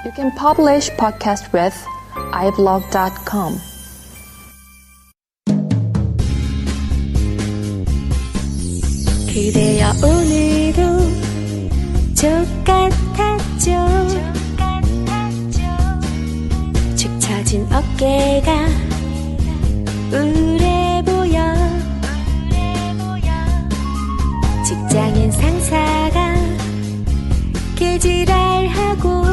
You can publish podcast with iblog.com. 그대여 오늘도 족같았죠. 축 처진 어깨가 우울해 보여. 직장인 상사가 개지랄하고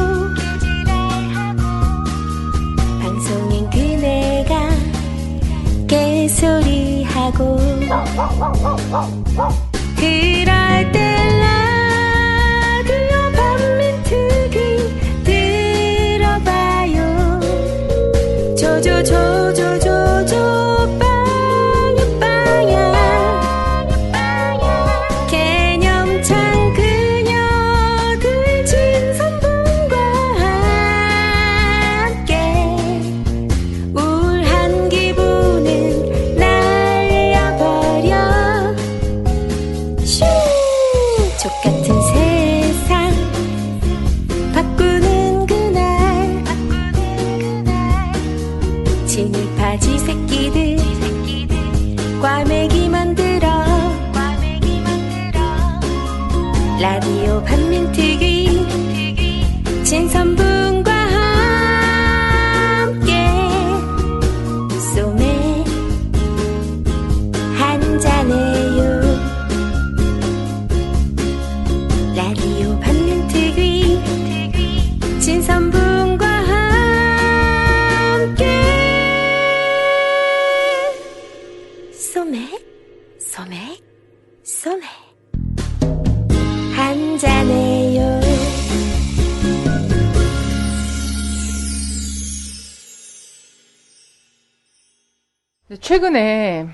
방송인 그네가 개소리하고 그럴 때 라디오 반민특위 들어봐요. 조조조조조조 빵야 개념찬 그녀들 진선분과 함께 우울한 기분은 날려버려. 슈 족같은 세상 바꾸는 그날 진입하지 새끼들 꽈배기 만들어 라디오 반민특위 진선분과 함께 소맥 한잔해요. 라디오 반민특위 진선분과 함께 소맥 소맥 소맥 한잔해요. 최근에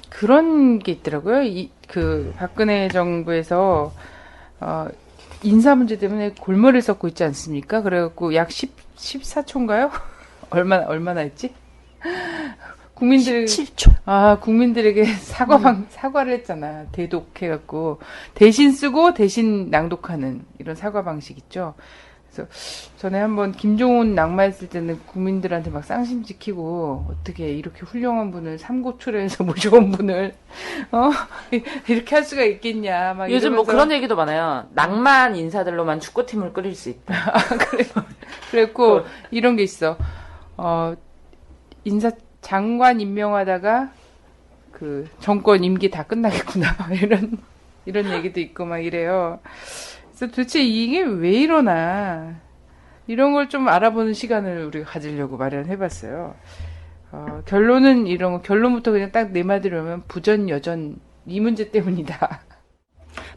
그런 게 있더라고요. 박근혜 정부에서 인사 문제 때문에 골머리를 썩고 있지 않습니까? 그래갖고 약 14초인가요? 얼마나 했지? 17초. 국민들에게 사과를 했잖아. 대독해갖고. 대신 쓰고 대신 낭독하는 이런 사과 방식 있죠. 그래서 전에 한번 김종훈 낙마했을 때는 국민들한테 막 쌍심 지키고 어떻게 이렇게 훌륭한 분을 삼고초려해서 모셔온 분을 이렇게 할 수가 있겠냐 막 요즘 이러면서. 뭐 그런 얘기도 많아요. 낭만 인사들로만 축구팀을 꾸릴 수 있다. 그랬고 이런 게 있어. 장관 임명하다가 그 정권 임기 다 끝나겠구나 이런 얘기도 있고 막 이래요. 그래서 도대체 이게 왜 이러나 이런 걸 좀 알아보는 시간을 우리가 가지려고 마련해봤어요. 결론은 결론부터 그냥 딱 네 마디로 하면 부전여전 이 문제 때문이다.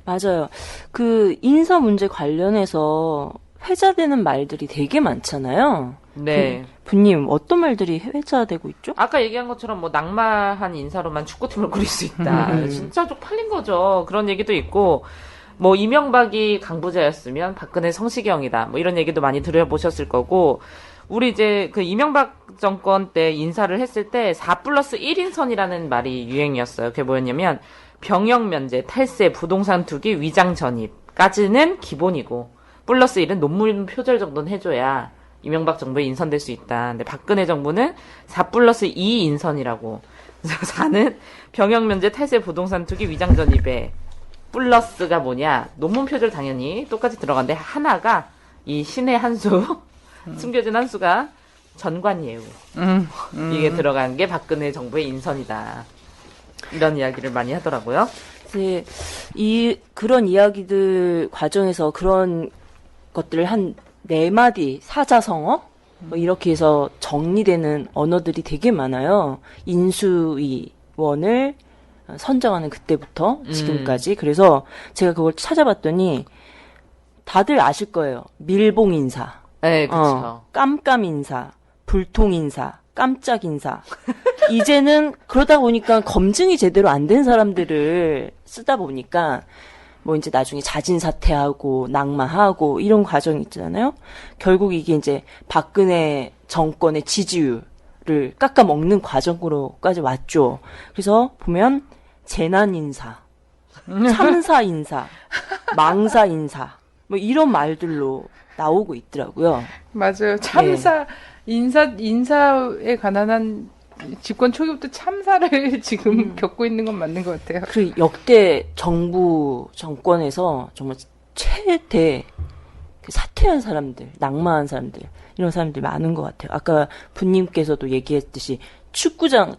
맞아요. 그 인사 문제 관련해서 회자되는 말들이 되게 많잖아요. 네. 부님 어떤 말들이 회자되고 있죠? 아까 얘기한 것처럼 뭐 낙마한 인사로만 축구팀을 꾸릴 수 있다. 진짜 쪽팔린 거죠. 그런 얘기도 있고 뭐 이명박이 강부자였으면 박근혜 성시경이다. 뭐 이런 얘기도 많이 들어보셨을 거고 우리 이제 그 이명박 정권 때 인사를 했을 때 4+1 인선이라는 말이 유행이었어요. 그게 뭐였냐면 병역 면제, 탈세, 부동산 투기, 위장 전입까지는 기본이고 플러스 1은 논문 표절 정도는 해줘야 이명박 정부에 인선될 수 있다. 근데 박근혜 정부는 4+2 인선이라고. 그래서 4는 병역 면제, 탈세, 부동산 투기, 위장 전입에 플러스가 뭐냐? 논문 표절 당연히 똑같이 들어간데 하나가 이 신의 한 수, 숨겨진 한 수가 전관예우. 이게 들어간 게 박근혜 정부의 인선이다. 이런 이야기를 많이 하더라고요. 네, 그런 이야기들 과정에서 그런 것들을 한 4마디 사자성어? 뭐 이렇게 해서 정리되는 언어들이 되게 많아요. 인수위원을 선정하는 그때부터 지금까지. 그래서 제가 그걸 찾아봤더니 다들 아실 거예요. 밀봉 인사. 네, 그렇죠. 깜깜 인사, 불통 인사, 깜짝 인사. 이제는 그러다 보니까 검증이 제대로 안 된 사람들을 쓰다 보니까 뭐 이제 나중에 자진 사퇴하고 낙마하고 이런 과정이 있잖아요. 결국 이게 이제 박근혜 정권의 지지율을 깎아먹는 과정으로까지 왔죠. 그래서 보면 재난 인사, 참사 인사, 망사 인사, 뭐 이런 말들로 나오고 있더라고요. 맞아요. 참사, 인사에 관한 한 집권 초기부터 참사를 지금 겪고 있는 건 맞는 것 같아요. 그 역대 정부 정권에서 정말 최대 그 사퇴한 사람들, 낙마한 사람들, 이런 사람들이 많은 것 같아요. 아까 분님께서도 얘기했듯이 축구팀을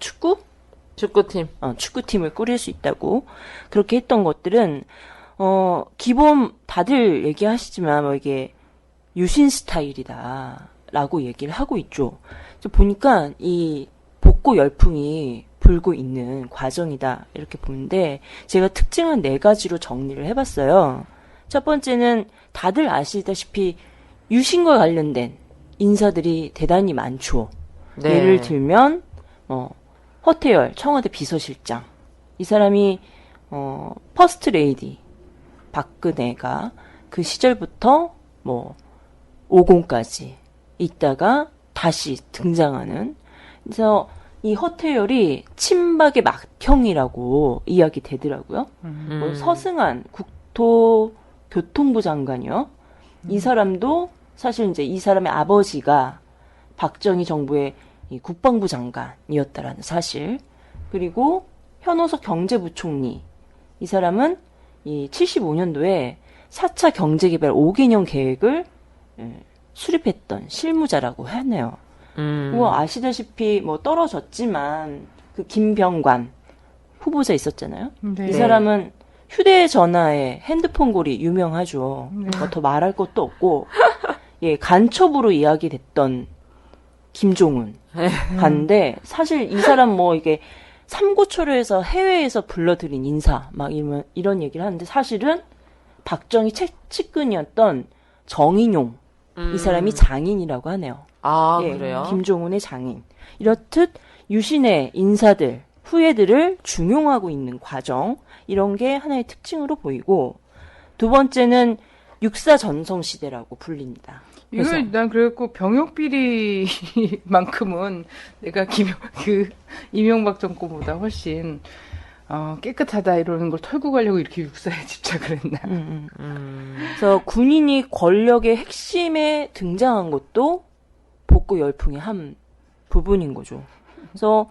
꾸릴 수 있다고 그렇게 했던 것들은 기본 다들 얘기하시지만 뭐 이게 유신 스타일이다라고 얘기를 하고 있죠. 보니까 이 복고 열풍이 불고 있는 과정이다 이렇게 보는데 제가 특징은 4가지로 정리를 해봤어요. 첫 번째는 다들 아시다시피 유신과 관련된 인사들이 대단히 많죠. 네. 예를 들면 허태열 청와대 비서실장, 이 사람이 퍼스트 레이디 박근혜가 그 시절부터 50까지 있다가 다시 등장하는. 그래서 이 허태열이 친박의 맏형이라고 이야기 되더라고요. 서승한 국토교통부 장관이요. 이 사람도 사실 이제 이 사람의 아버지가 박정희 정부의 이 국방부 장관이었다라는 사실. 그리고 현호석 경제부총리. 이 사람은 이 75년도에 4차 경제개발 5개년 계획을 수립했던 실무자라고 하네요. 뭐 아시다시피 떨어졌지만 그 김병관 후보자 있었잖아요. 네. 이 사람은 휴대전화에 핸드폰 골이 유명하죠. 네. 더 말할 것도 없고 예, 간첩으로 이야기됐던 김종훈 간데 사실 이 사람 이게 삼고초려해서 해외에서 불러들인 인사 막 이런 얘기를 하는데 사실은 박정희 측근이었던 정인용 이 사람이 장인이라고 하네요. 아, 예, 그래요? 김종훈의 장인. 이렇듯 유신의 인사들, 후예들을 중용하고 있는 과정, 이런 게 하나의 특징으로 보이고, 두 번째는 육사 전성 시대라고 불립니다. 이걸 난 그래갖고 병역비리만큼은 내가 이명박 정권보다 훨씬 깨끗하다 이러는 걸 털고 가려고 이렇게 육사에 집착을 했나. 그래서 군인이 권력의 핵심에 등장한 것도 복고 열풍의 한 부분인 거죠. 그래서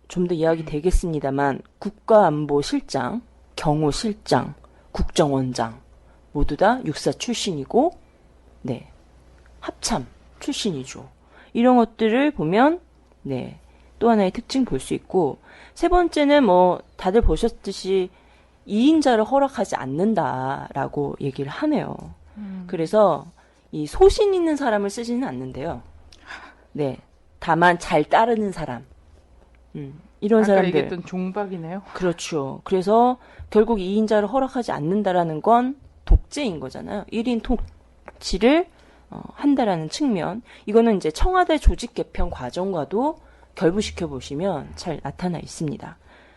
좀 더 이야기 되겠습니다만 국가안보실장, 경호실장, 국정원장 모두 다 육사 출신이고, 네, 합참 출신이죠. 이런 것들을 보면 네, 또 하나의 특징 볼 수 있고, 세 번째는 다들 보셨듯이 2인자를 허락하지 않는다라고 얘기를 하네요. 그래서 이 소신 있는 사람을 쓰지는 않는데요. 네, 다만 잘 따르는 사람. 이런 아까 사람들. 얘기했던 종박이네요. 그렇죠. 그래서 결국 2인자를 허락하지 않는다라는 건 독재인 거잖아요. 1인 통치를 한다라는 측면. 이거는 이제 청와대 조직 개편 과정과도 결부시켜 보시면 잘 나타나 있습니다.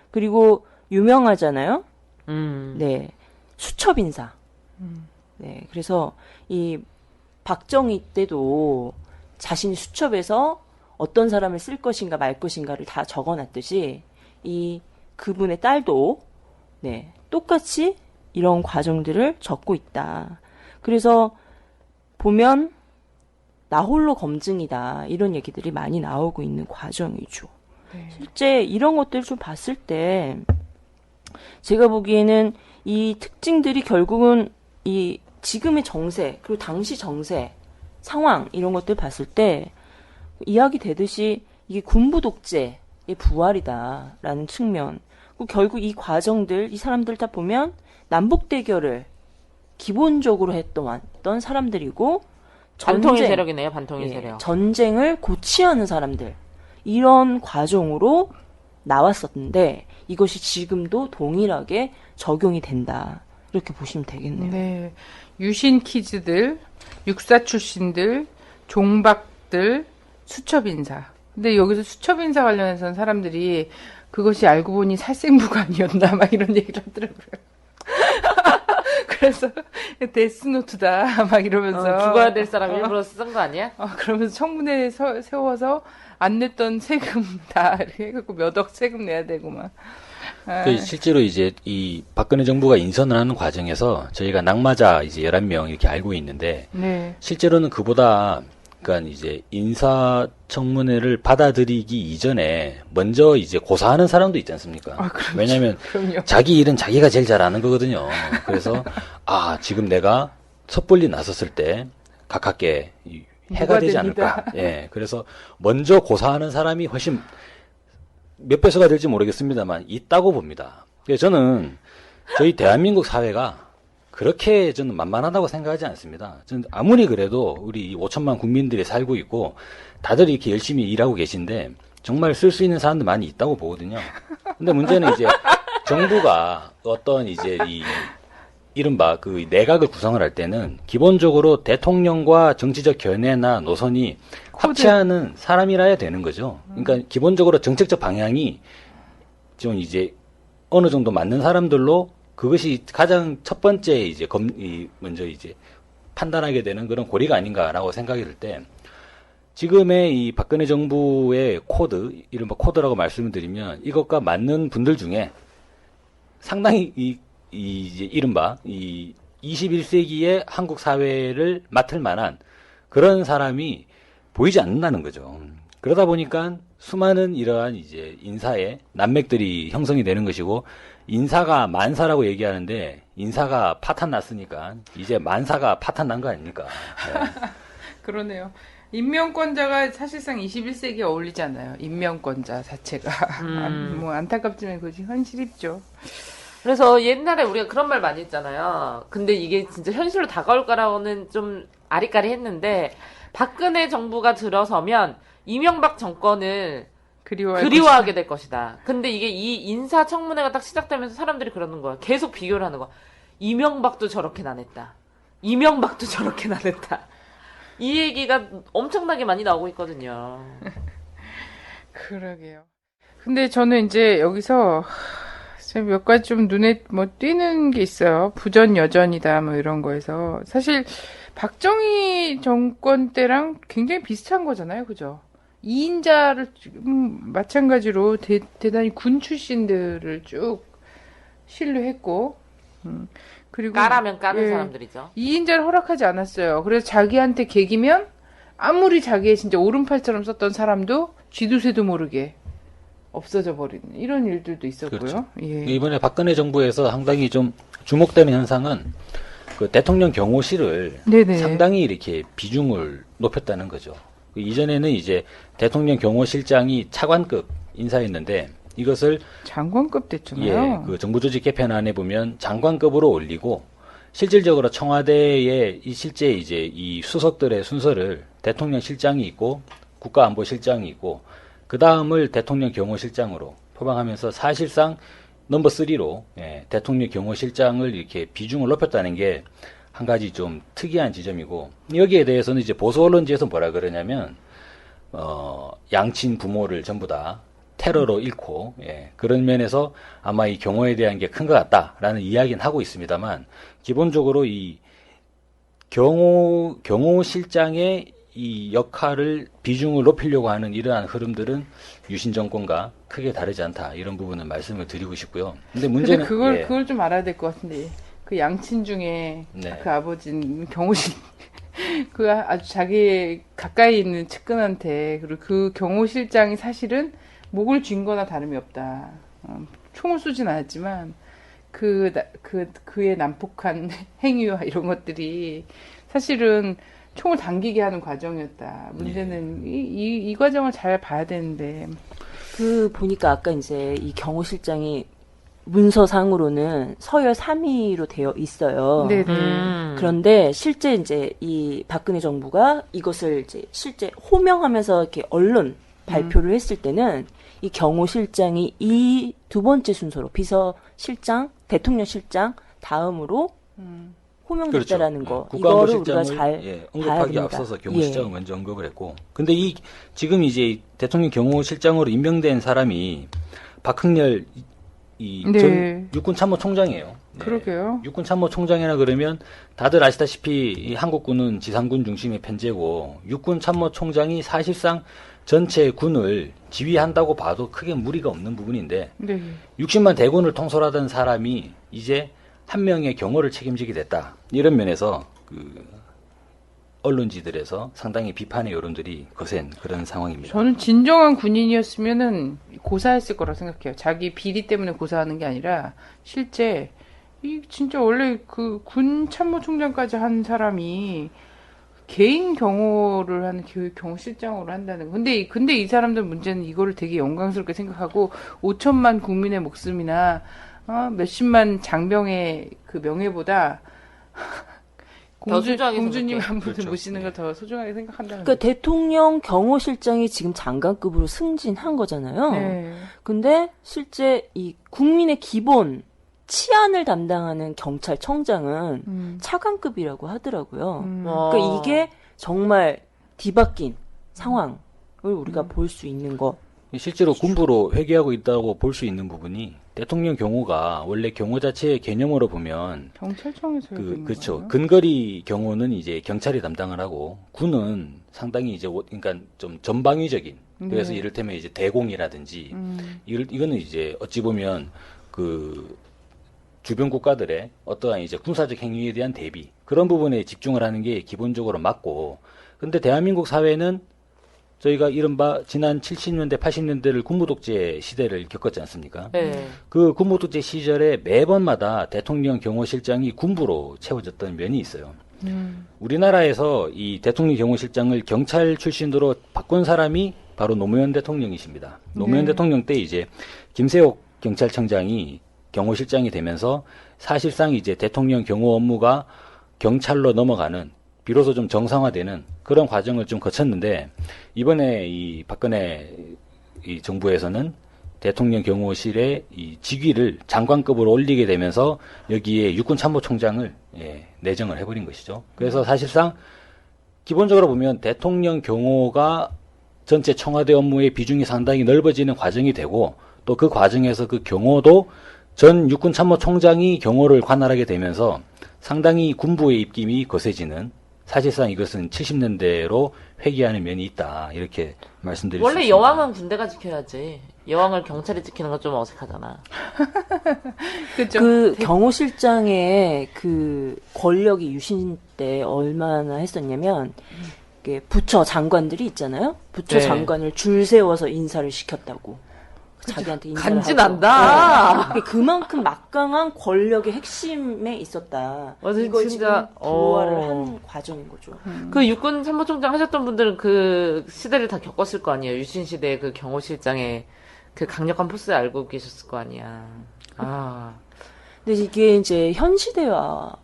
그리고 유명하잖아요. 네, 수첩 인사. 네, 그래서 이 박정희 때도 자신이 수첩에서 어떤 사람을 쓸 것인가 말 것인가를 다 적어놨듯이 이 그분의 딸도 네, 똑같이 이런 과정들을 적고 있다. 그래서 보면 나 홀로 검증이다. 이런 얘기들이 많이 나오고 있는 과정이죠. 네. 실제 이런 것들을 좀 봤을 때 제가 보기에는 이 특징들이 결국은 이 지금의 정세 그리고 당시 정세 상황 이런 것들 봤을 때 이야기 되듯이 이게 군부 독재의 부활이다라는 측면. 결국 이 과정들 이 사람들 다 보면 남북 대결을 기본적으로 했던 사람들이고 반통일 세력이네요. 반통일 세력. 전쟁을 고취하는 사람들 이런 과정으로 나왔었는데 이것이 지금도 동일하게 적용이 된다. 이렇게 보시면 되겠네요. 네. 유신 키즈들, 육사 출신들, 종박들, 수첩인사. 근데 여기서 수첩인사 관련해서는 사람들이 그것이 알고 보니 살생부가 아니었나 막 이런 얘기를 하더라고요. 그래서 데스노트다 막 이러면서 죽어야 될 사람 일부러 쓴 거 아니야? 그러면서 청문회에 세워서 안 냈던 세금 다 이렇게 해갖고 몇 억 세금 내야 되고 막. 실제로 이제 이 박근혜 정부가 인선을 하는 과정에서 저희가 낙마자 이제 11명 이렇게 알고 있는데 네. 실제로는 그보다 그러니까 이제 인사청문회를 받아들이기 이전에 먼저 이제 고사하는 사람도 있지 않습니까? 그렇죠. 왜냐하면 그럼요. 자기 일은 자기가 제일 잘하는 거거든요. 그래서 지금 내가 섣불리 나섰을 때 가깝게 해가 되지 됩니다. 않을까. 예, 그래서 먼저 고사하는 사람이 훨씬 몇 배수가 될지 모르겠습니다만 있다고 봅니다. 그래서 저는 저희 대한민국 사회가 그렇게 저는 만만하다고 생각하지 않습니다. 저는 아무리 그래도 우리 5천만 국민들이 살고 있고 다들 이렇게 열심히 일하고 계신데 정말 쓸 수 있는 사람들 많이 있다고 보거든요. 근데 문제는 이제 정부가 어떤 이제 이른바 그 내각을 구성을 할 때는 기본적으로 대통령과 정치적 견해나 노선이 합치하는 사람이라야 되는 거죠. 그러니까 기본적으로 정책적 방향이 좀 이제 어느 정도 맞는 사람들로 그것이 가장 첫 번째 이제 먼저 이제 판단하게 되는 그런 고리가 아닌가라고 생각이 들 때 지금의 이 박근혜 정부의 코드, 이른바 코드라고 말씀을 드리면 이것과 맞는 분들 중에 상당히 이제 이른바 이 21세기의 한국 사회를 맡을 만한 그런 사람이 보이지 않는다는 거죠. 그러다 보니까 수많은 이러한 이제 인사의 난맥들이 형성이 되는 것이고 인사가 만사라고 얘기하는데 인사가 파탄 났으니까 이제 만사가 파탄 난 거 아닙니까? 네. 그러네요. 임명권자가 사실상 21세기에 어울리지 않아요. 임명권자 자체가. 뭐 안타깝지만 그것이 현실이죠. 그래서 옛날에 우리가 그런 말 많이 했잖아요. 근데 이게 진짜 현실로 다가올까라고는 좀 아리까리 했는데 박근혜 정부가 들어서면 이명박 정권을 그리워하게 될 것이다. 근데 이게 이 인사청문회가 딱 시작되면서 사람들이 그러는 거야. 계속 비교를 하는 거야. 이명박도 저렇게는 안 했다. 이명박도 저렇게는 안 했다. 이 얘기가 엄청나게 많이 나오고 있거든요. 그러게요. 근데 저는 이제 여기서 몇 가지 좀 눈에 뭐 띄는 게 있어요. 부전여전이다 뭐 이런 거에서 사실 박정희 정권 때랑 굉장히 비슷한 거잖아요. 그죠? 2인자를 마찬가지로 대단히 군 출신들을 쭉 신뢰했고 그리고 까라면 까는 예, 사람들이죠. 2인자를 허락하지 않았어요. 그래서 자기한테 개기면 아무리 자기의 진짜 오른팔처럼 썼던 사람도 쥐두새도 모르게 없어져 버리는 이런 일들도 있었고요. 그렇죠. 예. 이번에 박근혜 정부에서 상당히 좀 주목되는 현상은 그 대통령 경호실을 네네. 상당히 이렇게 비중을 높였다는 거죠. 그 이전에는 이제 대통령 경호실장이 차관급 인사였는데 이것을 장관급 됐잖아요. 예, 그 정부 조직 개편안에 보면 장관급으로 올리고 실질적으로 청와대에 실제 이제 이 수석들의 순서를 대통령 실장이 있고 국가안보실장이 있고 그 다음을 대통령 경호실장으로 표방하면서 사실상 넘버 3로 대통령 경호실장을 이렇게 비중을 높였다는 게 한 가지 좀 특이한 지점이고 여기에 대해서는 이제 보수 언론지에서 뭐라 그러냐면 양친 부모를 전부 다 테러로 잃고 그런 면에서 아마 이 경호에 대한 게 큰 것 같다라는 이야기는 하고 있습니다만 기본적으로 이 경호실장의 이 역할을 비중을 높이려고 하는 이러한 흐름들은 유신 정권과 크게 다르지 않다 이런 부분은 말씀을 드리고 싶고요. 근데 문제는 그걸 좀 알아야 될 것 같은데 그 양친 중에 네. 그 아버지는 경호실 그 아주 자기 가까이 있는 측근한테 그리고 그 경호실장이 사실은 목을 쥔 거나 다름이 없다. 총을 쏘진 않았지만 그의 난폭한 행위와 이런 것들이 사실은 총을 당기게 하는 과정이었다. 문제는 이 과정을 잘 봐야 되는데. 보니까 아까 이제 이 경호실장이 문서상으로는 서열 3위로 되어 있어요. 네네. 그런데 실제 이제 이 박근혜 정부가 이것을 이제 실제 호명하면서 이렇게 언론 발표를 했을 때는 이 경호실장이 이 두 번째 순서로 비서실장, 대통령실장 다음으로 호명됐다라는 거. 이거를 우리가 잘 봐야 언급하기 됩니다. 앞서서 경호실장을 먼저 언급을 했고, 근데 지금 이제 대통령 경호실장으로 임명된 사람이 박흥렬 전 육군 참모총장이에요. 그러게요. 육군 참모총장이라 그러면 다들 아시다시피 이 한국군은 지상군 중심의 편제고 육군 참모총장이 사실상 전체 군을 지휘한다고 봐도 크게 무리가 없는 부분인데 네. 60만 대군을 통솔하던 사람이 이제 한 명의 경호를 책임지게 됐다. 이런 면에서 언론지들에서 상당히 비판의 여론들이 거센 그런 상황입니다. 저는 진정한 군인이었으면은 고사했을 거라 생각해요. 자기 비리 때문에 고사하는 게 아니라 실제 이 진짜 원래 그 군 참모총장까지 한 사람이 개인 경호를 하는 경호실장으로 한다는 거. 근데 이 사람들 문제는 이거를 되게 영광스럽게 생각하고 5천만 국민의 목숨이나 몇십만 장병의 그 명예보다 소중하게 공주님 생각해. 한 분을 그렇죠. 모시는 걸 더 소중하게 생각한다는 그러니까 거죠. 대통령 경호실장이 지금 장관급으로 승진한 거잖아요. 네. 근데 실제 이 국민의 기본 치안을 담당하는 경찰청장은 차관급이라고 하더라고요. 그러니까 이게 정말 뒤바뀐 상황을 우리가 볼 수 있는 것. 실제로 군부로 회귀하고 있다고 볼 수 있는 부분이 대통령 경호가 원래 경호 자체의 개념으로 보면 경찰청에서 그렇죠. 근거리 경호는 이제 경찰이 담당을 하고 군은 상당히 이제 그러니까 좀 전방위적인 그래서 네. 이를테면 이제 대공이라든지 이거는 이제 어찌 보면 그 주변 국가들의 어떠한 이제 군사적 행위에 대한 대비 그런 부분에 집중을 하는 게 기본적으로 맞고 근데 대한민국 사회는 저희가 이른바 지난 70년대, 80년대를 군부독재 시대를 겪었지 않습니까? 네. 그 군부독재 시절에 매번마다 대통령 경호실장이 군부로 채워졌던 면이 있어요. 우리나라에서 이 대통령 경호실장을 경찰 출신으로 바꾼 사람이 바로 노무현 대통령이십니다. 노무현 대통령 때 이제 김세옥 경찰청장이 경호실장이 되면서 사실상 이제 대통령 경호 업무가 경찰로 넘어가는 비로소 좀 정상화되는 그런 과정을 좀 거쳤는데 이번에 이 박근혜 이 정부에서는 대통령 경호실의 이 직위를 장관급으로 올리게 되면서 여기에 육군 참모총장을 내정을 해버린 것이죠. 그래서 사실상 기본적으로 보면 대통령 경호가 전체 청와대 업무의 비중이 상당히 넓어지는 과정이 되고 또 그 과정에서 그 경호도 전 육군 참모총장이 경호를 관할하게 되면서 상당히 군부의 입김이 거세지는 사실상 이것은 70년대로 회귀하는 면이 있다. 이렇게 말씀드릴 수 원래 있습니다. 여왕은 군대가 지켜야지. 여왕을 경찰이 지키는 건 좀 어색하잖아. 그렇죠. 그 경호실장의 그 권력이 유신 때 얼마나 했었냐면 이게 부처 장관들이 있잖아요. 부처 네. 장관을 줄 세워서 인사를 시켰다고. 자기한테 인사를 간지난다. 하고. 그만큼 막강한 권력의 핵심에 있었다. 맞아, 이걸 진짜, 지금 부활을 한 과정인 거죠. 그 육군 참모총장 하셨던 분들은 그 시대를 다 겪었을 거 아니에요. 유신 시대 그 경호실장의 그 강력한 포스 알고 계셨을 거 아니야. 아. 근데 이게 이제 현 시대와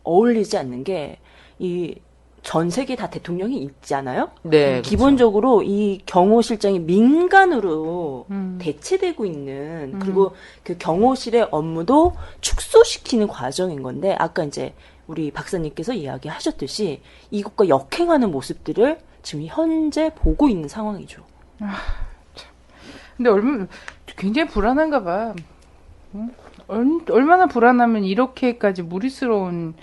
어울리지 않는 게 이 전 세계 다 대통령이 있잖아요. 네. 그렇죠. 기본적으로 이 경호실장이 민간으로 대체되고 있는 그리고 그 경호실의 업무도 축소시키는 과정인 건데 아까 이제 우리 박사님께서 이야기하셨듯이 이것과 역행하는 모습들을 지금 현재 보고 있는 상황이죠. 근데 굉장히 불안한가 봐. 응? 얼마나 불안하면 이렇게까지 무리스러운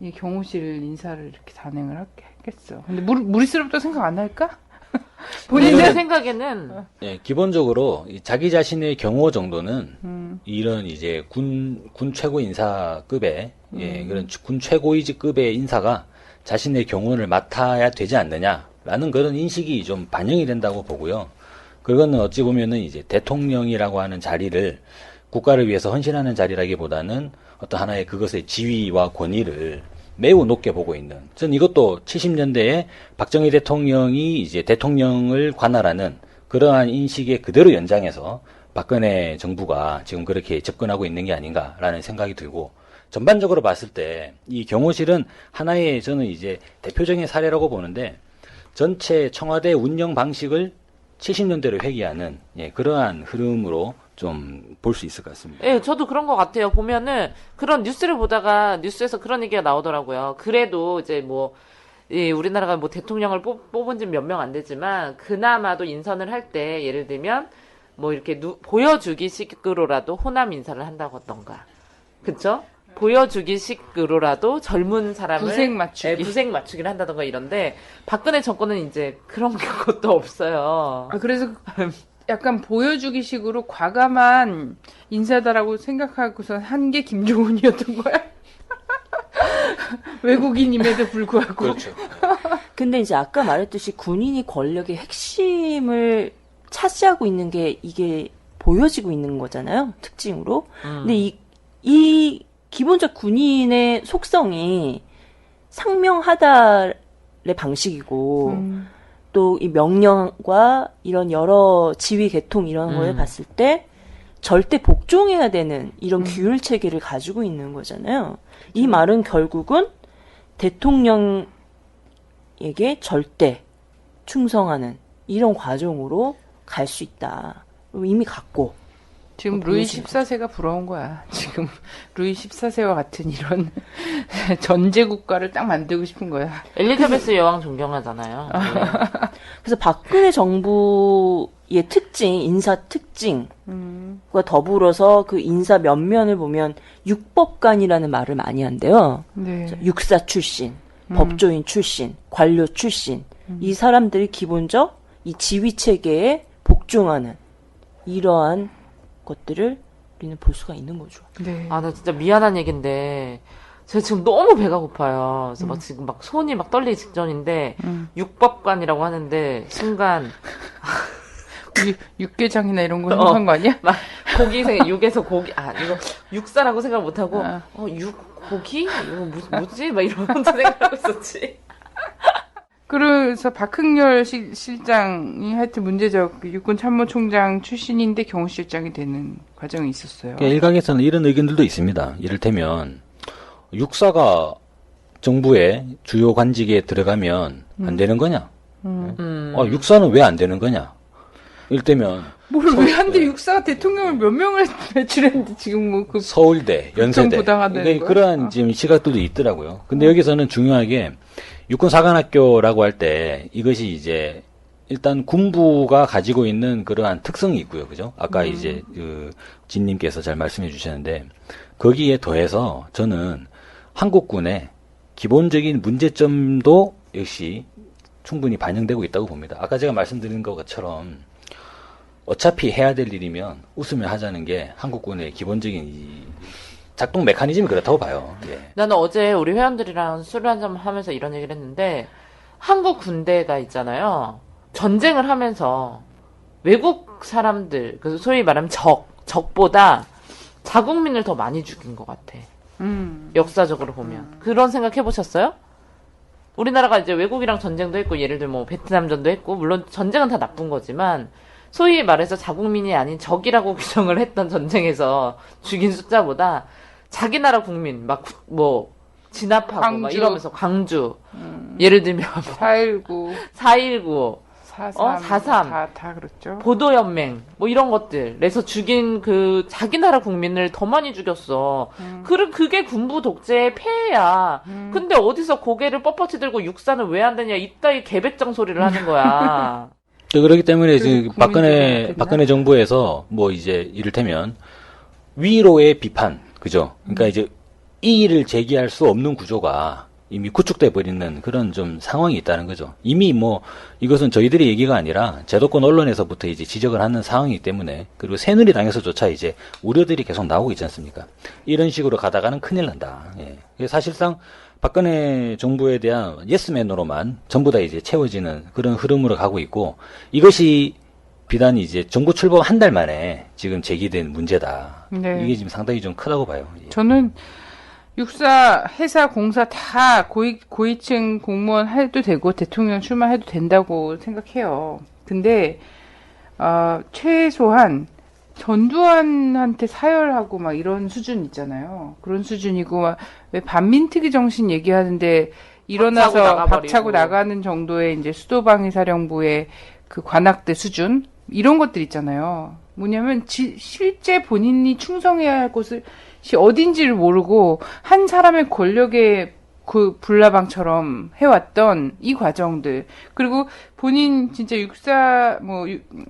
이 경호실 인사를 이렇게 단행을 했겠어. 근데 무리스럽다고 생각 안 할까? 본인의 생각에는 기본적으로 이 자기 자신의 경호 정도는 이런 이제 군 최고 인사급의 그런 군 최고위직급의 인사가 자신의 경호를 맡아야 되지 않느냐라는 그런 인식이 좀 반영이 된다고 보고요. 그거는 어찌 보면은 이제 대통령이라고 하는 자리를 국가를 위해서 헌신하는 자리라기보다는 어떤 하나의 그것의 지위와 권위를 매우 높게 보고 있는. 전 이것도 70년대에 박정희 대통령이 이제 대통령을 관할하는 그러한 인식의 그대로 연장해서 박근혜 정부가 지금 그렇게 접근하고 있는 게 아닌가라는 생각이 들고 전반적으로 봤을 때 이 경호실은 하나의 저는 이제 대표적인 사례라고 보는데 전체 청와대 운영 방식을 70년대로 회귀하는 그러한 흐름으로 좀 볼 수 있을 것 같습니다. 예, 저도 그런 것 같아요. 보면은 그런 뉴스를 보다가 뉴스에서 그런 얘기가 나오더라고요. 그래도 이제 뭐 우리나라가 뭐 대통령을 뽑은 지 몇 명 안 되지만 그나마도 인선을 할 때 예를 들면 뭐 이렇게 보여주기 식으로라도 호남 인사를 한다던가 그쵸? 보여주기식으로라도 젊은 사람을 부색 맞추기. 네, 부색 맞추기를 한다던가 이런데 박근혜 정권은 이제 그런 것도 없어요. 그래서 약간 보여주기식으로 과감한 인사다라고 생각하고서 한 게 김종훈이었던 거야. 외국인임에도 불구하고. 그렇죠. 근데 이제 아까 말했듯이 군인이 권력의 핵심을 차지하고 있는 게 이게 보여지고 있는 거잖아요. 특징으로. 근데 이 기본적 군인의 속성이 상명하달의 방식이고 또 이 명령과 이런 여러 지휘 계통 이런 거에 봤을 때 절대 복종해야 되는 이런 규율 체계를 가지고 있는 거잖아요. 이 말은 결국은 대통령에게 절대 충성하는 이런 과정으로 갈 수 있다. 이미 갔고. 지금 루이 14세가 부러운 거야. 지금 루이 14세와 같은 이런 전제 국가를 딱 만들고 싶은 거야. 엘리자베스 여왕 존경하잖아요. 그래서 박근혜 정부의 특징, 인사 특징과 더불어서 그 인사 면면을 보면 육법관이라는 말을 많이 한대요. 네. 육사 출신, 법조인 출신, 관료 출신. 이 사람들이 기본적 이 지휘 체계에 복종하는 이러한 것들을 우리는 볼 수가 있는 거죠. 네. 아, 나 진짜 미안한 얘기인데, 제가 지금 너무 배가 고파요. 그래서 막 지금 막 손이 막 떨리기 직전인데, 육법관이라고 하는데, 순간, 육개장이나 이런 거 생각한 거 아니야? 막 고기 육에서 고기, 이거 육사라고 생각 못하고, 고기? 이거 뭐지? 막 이러면서 생각하고 있었지. 그래서 박흥렬 실장이 하여튼 문제적 육군 참모총장 출신인데 경호실장이 되는 과정이 있었어요. 그러니까 일각에서는 이런 의견들도 있습니다. 이를테면 육사가 정부의 주요 관직에 들어가면 안 되는 거냐? 육사는 왜 안 되는 거냐? 이를테면 뭘 왜 안 돼? 육사가 대통령을 몇 명을 배출했는데 지금 뭐 그 서울대, 연세대 부당하다는 그러한 지금 시각들도 있더라고요. 근데 여기서는 중요하게 육군사관학교라고 할 때 이것이 이제 일단 군부가 가지고 있는 그러한 특성이 있고요. 그죠? 아까 이제 그 진님께서 잘 말씀해 주셨는데 거기에 더해서 저는 한국군의 기본적인 문제점도 역시 충분히 반영되고 있다고 봅니다. 아까 제가 말씀드린 것처럼 어차피 해야 될 일이면 웃으며 하자는 게 한국군의 기본적인 이 작동 메커니즘이 그렇다고 봐요. 예. 나는 어제 우리 회원들이랑 술 한잔 하면서 이런 얘기를 했는데, 한국 군대가 있잖아요. 전쟁을 하면서 외국 사람들, 그 소위 말하면 적보다 자국민을 더 많이 죽인 것 같아. 역사적으로 보면. 그런 생각 해보셨어요? 우리나라가 이제 외국이랑 전쟁도 했고, 예를 들면 뭐 베트남전도 했고, 물론 전쟁은 다 나쁜 거지만, 소위 말해서 자국민이 아닌 적이라고 규정을 했던 전쟁에서 죽인 숫자보다 자기 나라 국민, 진압하고, 광주. 막 이러면서 광주. 예를 들면, 4.19, 4.19, 4.3, 4.3. 다 그렇죠. 보도연맹, 이런 것들에서 죽인 그 자기 나라 국민을 더 많이 죽였어. 그게 군부 독재의 폐해야. 근데 어디서 고개를 뻣뻣이 들고 육사는 왜 안 되냐, 이따위 개백정 소리를 하는 거야. 그렇기 때문에 지금 국민들이 박근혜 정부에서 뭐 이제 이를테면 위로의 비판, 그죠? 그러니까 이제 이의를 제기할 수 없는 구조가 이미 구축돼 버리는 그런 좀 상황이 있다는 거죠. 이미 뭐 이것은 저희들의 얘기가 아니라 제도권 언론에서부터 이제 지적을 하는 상황이기 때문에, 그리고 새누리당에서조차 이제 우려들이 계속 나오고 있지 않습니까? 이런 식으로 가다가는 큰일 난다. 예. 사실상 박근혜 정부에 대한 예스맨으로만 전부 다 이제 채워지는 그런 흐름으로 가고 있고, 이것이 비단 이제 정부 출범 한 달 만에 지금 제기된 문제다. 네. 이게 지금 상당히 좀 크다고 봐요. 예. 저는 육사, 회사, 공사 다 고위층 공무원 해도 되고 대통령 출마해도 된다고 생각해요. 근데 최소한 전두환한테 사열하고 막 이런 수준 있잖아요. 그런 수준이고, 막 왜 반민특위 정신 얘기하는데 일어나서 박차고 나가는 정도의 이제 수도방위사령부의 그 관악대 수준, 이런 것들 있잖아요. 뭐냐면 실제 본인이 충성해야 할 곳이 어딘지를 모르고 한 사람의 권력의 그 불나방처럼 해왔던 이 과정들, 그리고 본인 진짜 육사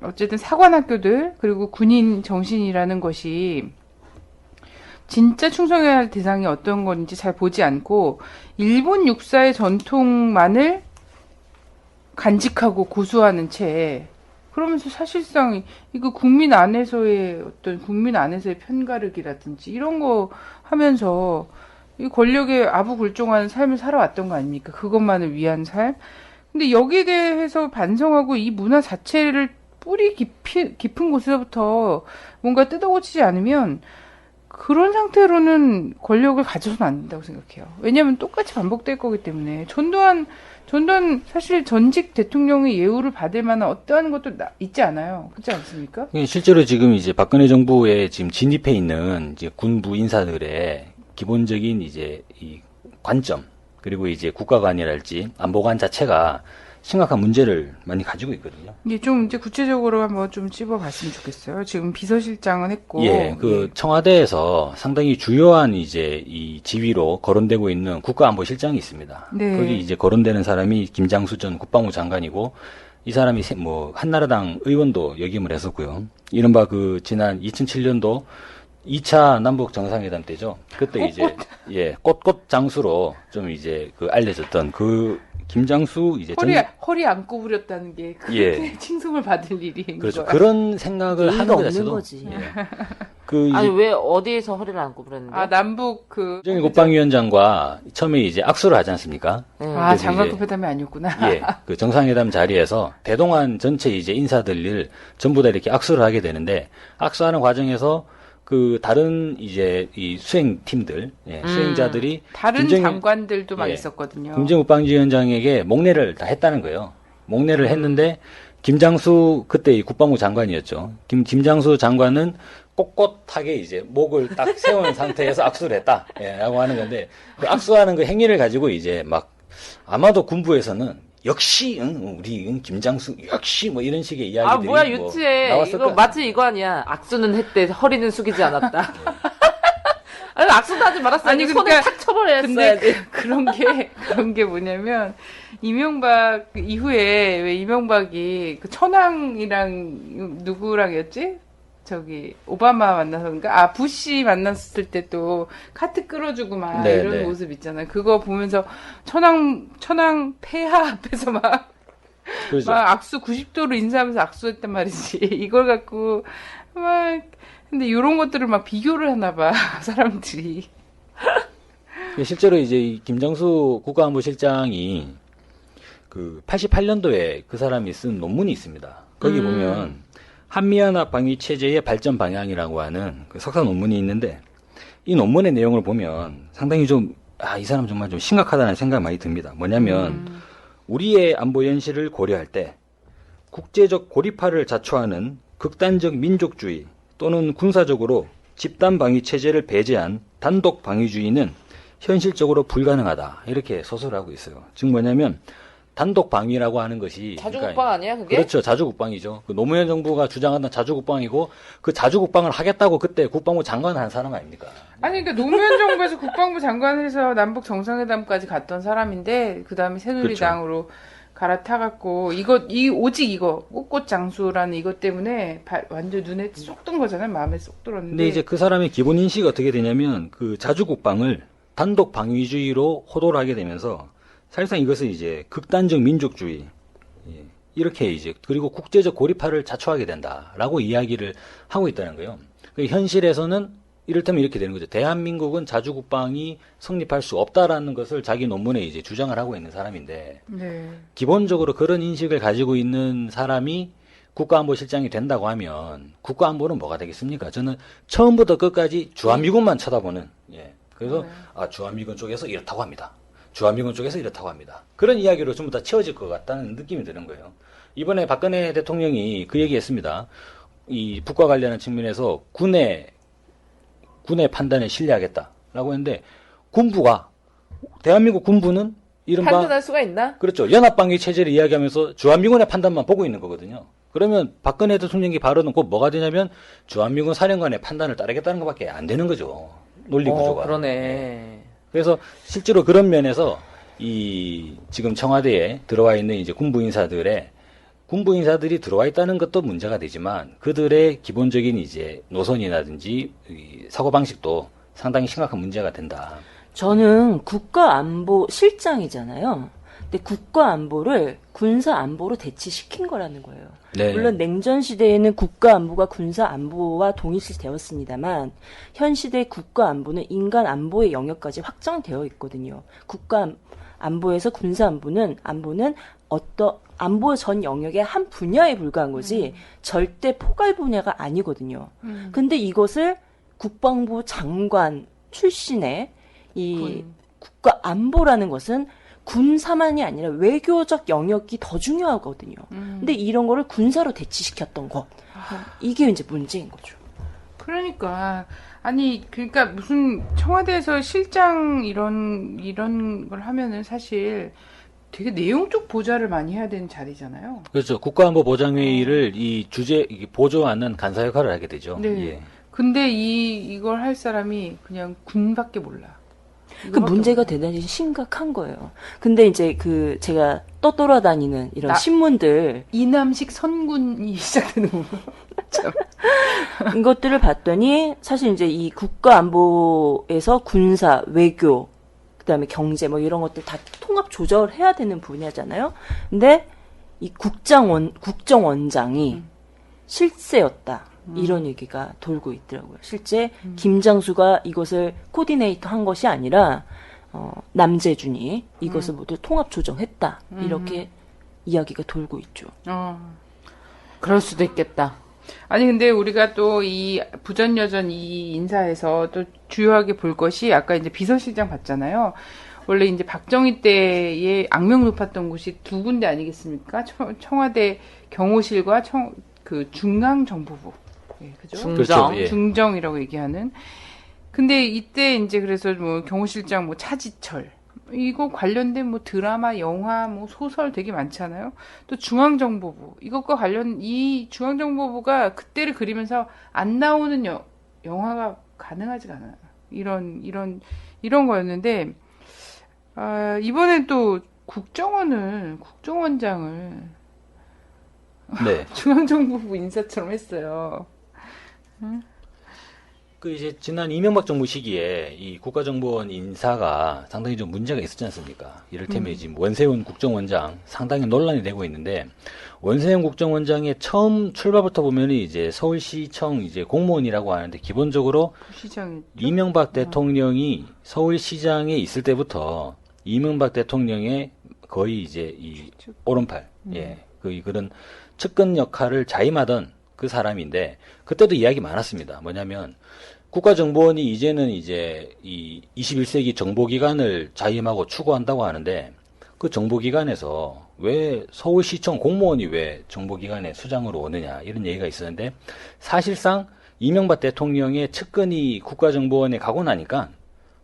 어쨌든 사관학교들, 그리고 군인 정신이라는 것이 진짜 충성해야 할 대상이 어떤 건지 잘 보지 않고 일본 육사의 전통만을 간직하고 고수하는 채 그러면서 사실상 이거 국민 안에서의 편가르기라든지 이런 거 하면서 이 권력에 아부굴종하는 삶을 살아왔던 거 아닙니까? 그것만을 위한 삶. 근데 여기에 대해서 반성하고 이 문화 자체를 뿌리 깊은 곳에서부터 뭔가 뜯어고치지 않으면 그런 상태로는 권력을 가져서는 안 된다고 생각해요. 왜냐하면 똑같이 반복될 거기 때문에. 전두환 사실 전직 대통령의 예우를 받을 만한 어떠한 것도 있지 않아요. 그렇지 않습니까? 실제로 지금 이제 박근혜 정부에 지금 진입해 있는 이제 군부 인사들의 기본적인 이제 이 관점, 그리고 이제 국가관이랄지 안보관 자체가 심각한 문제를 많이 가지고 있거든요. 예, 좀 이제 구체적으로 한번 좀 찝어봤으면 좋겠어요. 지금 비서실장은 했고. 예, 청와대에서 상당히 주요한 이제 이 지위로 거론되고 있는 국가안보실장이 있습니다. 네. 거기 이제 거론되는 사람이 김장수 전 국방부 장관이고, 이 사람이 한나라당 의원도 역임을 했었고요. 이른바 지난 2007년도 2차 남북 정상회담 때죠. 그때 이제, 꽃꽃 장수로 좀 이제 알려졌던 김장수 이제 허리 안 구부렸다는 게 그렇게 칭송을 받을 일인 그렇죠. 거야. 그런 생각을 하는 것 자체도 거지. 아니 왜 어디에서 허리를 안 구부렸는데? 남북 김정일 국방위원장과 처음에 이제 악수를 하지 않습니까? 장관급 회담이 아니었구나. 정상회담 자리에서 대동안 전체 이제 인사들을 전부 다 이렇게 악수를 하게 되는데, 악수하는 과정에서 다른 이제 이 수행팀들, 수행자들이 다른 장관들도 막 있었거든요. 김정일 국방위원장에게 목례를 다 했다는 거예요. 목례를 했는데 김장수 그때 이 국방부 장관이었죠. 김장수 장관은 꼿꼿하게 이제 목을 딱 세운 상태에서 악수를 했다. 라고 하는 건데, 그 악수하는 그 행위를 가지고 이제 막 아마도 군부에서는 역시 우리 김장수 역시 뭐 이런 식의 이야기들이 뭐야 유치해. 나왔을 이거 마치 이거 아니야. 악수는 했대 허리는 숙이지 않았다. 아니, 악수도 하지 말았어요. 아니 손에 탁 쳐버려야 했어야지. 그런 게 뭐냐면 이명박 이후에 왜 이명박이 천황이랑 누구랑이었지? 오바마 만나서인가? 부시 만났을 때 또 카트 끌어주고 막 이런 모습 있잖아요. 그거 보면서 천황 폐하 앞에서 막 악수 90도로 인사하면서 악수했단 말이지. 이걸 갖고 근데 이런 것들을 막 비교를 하나 봐, 사람들이. 실제로 이제 이 김장수 국가안보실장이 88년도에 그 사람이 쓴 논문이 있습니다. 거기 보면 한미연합 방위 체제의 발전 방향이라고 하는 석사 논문이 있는데, 이 논문의 내용을 보면 상당히 이 사람 정말 좀 심각하다는 생각이 많이 듭니다. 뭐냐면, 우리의 안보 현실을 고려할 때 국제적 고립화를 자초하는 극단적 민족주의 또는 군사적으로 집단 방위 체제를 배제한 단독 방위주의는 현실적으로 불가능하다. 이렇게 서술을 하고 있어요. 즉 뭐냐면, 단독 방위라고 하는 것이 자주국방 아니야 그게? 그렇죠. 자주국방이죠. 노무현 정부가 주장하던 자주국방이고, 그 자주국방을 하겠다고 그때 국방부 장관을 한 사람 아닙니까? 아니 그러니까 노무현 정부에서 국방부 장관을 해서 남북 정상회담까지 갔던 사람인데, 그 다음에 새누리당으로 갈아타갖고 오직 이거 꽃꽃 장수라는 이것 때문에 완전 눈에 쏙 든 거잖아요. 마음에 쏙 들었는데. 근데 이제 그 사람의 기본 인식이 어떻게 되냐면, 자주국방을 단독 방위주의로 호도를 하게 되면서 사실상 이것은 이제 극단적 민족주의, 이렇게 이제, 그리고 국제적 고립화를 자초하게 된다라고 이야기를 하고 있다는 거예요. 현실에서는 이를테면 이렇게 되는 거죠. 대한민국은 자주국방이 성립할 수 없다라는 것을 자기 논문에 이제 주장을 하고 있는 사람인데, 기본적으로 그런 인식을 가지고 있는 사람이 국가안보실장이 된다고 하면 국가안보는 뭐가 되겠습니까? 저는 처음부터 끝까지 주한미군만 쳐다보는, 그래서 주한미군 쪽에서 이렇다고 합니다. 주한미군 쪽에서 이렇다고 합니다. 그런 이야기로 전부 다 채워질 것 같다는 느낌이 드는 거예요. 이번에 박근혜 대통령이 그 얘기했습니다. 이 북과 관련한 측면에서 군의 판단에 신뢰하겠다라고 했는데, 대한민국 군부는 이른바 판단할 수가 있나? 그렇죠. 연합방위 체제를 이야기하면서 주한미군의 판단만 보고 있는 거거든요. 그러면 박근혜 대통령이 발언은 곧 뭐가 되냐면 주한미군 사령관의 판단을 따르겠다는 것밖에 안 되는 거죠. 논리 구조가. 그러네. 그래서 실제로 그런 면에서 지금 청와대에 들어와 있는 이제 군부 인사들이 들어와 있다는 것도 문제가 되지만, 그들의 기본적인 이제 노선이라든지 사고방식도 상당히 심각한 문제가 된다. 저는 국가안보실장이잖아요. 근데 국가안보를 군사안보로 대치시킨 거라는 거예요. 네. 물론 냉전 시대에는 국가안보가 군사안보와 동일시되었습니다만 현 시대 국가안보는 인간안보의 영역까지 확장되어 있거든요. 국가안보에서 군사안보는 안보 전 영역의 한 분야에 불과한 거지 절대 포괄 분야가 아니거든요. 근데 이것을 국방부 장관 출신의 이 국가안보라는 것은 군사만이 아니라 외교적 영역이 더 중요하거든요. 근데 이런 거를 군사로 대치시켰던 것. 이게 이제 문제인 거죠. 그러니까 그러니까 무슨 청와대에서 실장 이런 걸 하면은 사실 되게 내용적 보좌를 많이 해야 되는 자리잖아요. 그렇죠. 국가안보보장회의를 이 보조하는 간사 역할을 하게 되죠. 네. 예. 근데 이걸 할 사람이 그냥 군밖에 몰라. 그 문제가 대단히 심각한 거예요. 근데 이제 제가 떠돌아다니는 이런 신문들 이남식 선군이 시작되는 부분. 참. 이것들을 봤더니 사실 이제 이 국가안보에서 군사, 외교, 그다음에 경제 뭐 이런 것들 다 통합 조절해야 되는 분야잖아요. 근데 이 국정원장이 실세였다. 이런 얘기가 돌고 있더라고요. 실제 김장수가 이것을 코디네이터 한 것이 아니라 남재준이 이것을 모두 통합 조정했다. 이렇게 이야기가 돌고 있죠. 그럴 수도 있겠다. 아니 근데 우리가 또 이 부전여전 이 인사에서 또 주요하게 볼 것이 아까 이제 비서실장 봤잖아요. 원래 이제 박정희 때에 악명 높았던 곳이 두 군데 아니겠습니까? 청와대 경호실과 중앙정보부. 예, 그죠? 중정. 예. 중정이라고 얘기하는. 근데 이때 이제 그래서 뭐 경호실장 뭐 차지철 이거 관련된 뭐 드라마, 영화, 뭐 소설 되게 많잖아요. 또 중앙정보부 이것과 관련 이 중앙정보부가 그때를 그리면서 안 나오는 영화가 가능하지가 않아요. 이런 거였는데 이번엔 또 국정원장을 네. 중앙정보부 인사처럼 했어요. 이제 지난 이명박 정부 시기에 이 국가정보원 인사가 상당히 좀 문제가 있었지 않습니까? 이를테면 지금 원세훈 국정원장 상당히 논란이 되고 있는데 원세훈 국정원장의 처음 출발부터 보면 이제 서울시청 이제 공무원이라고 하는데 기본적으로 시장이 이명박 대통령이 서울시장에 있을 때부터 이명박 대통령의 거의 이제 이 오른팔, 그런 측근 역할을 자임하던 그 사람인데 그때도 이야기 많았습니다. 뭐냐면 국가정보원이 이제는 이제 이 21세기 정보기관을 자임하고 추구한다고 하는데 그 정보기관에서 왜 서울시청 공무원이 왜 정보기관의 수장으로 오느냐 이런 얘기가 있었는데 사실상 이명박 대통령의 측근이 국가정보원에 가고 나니까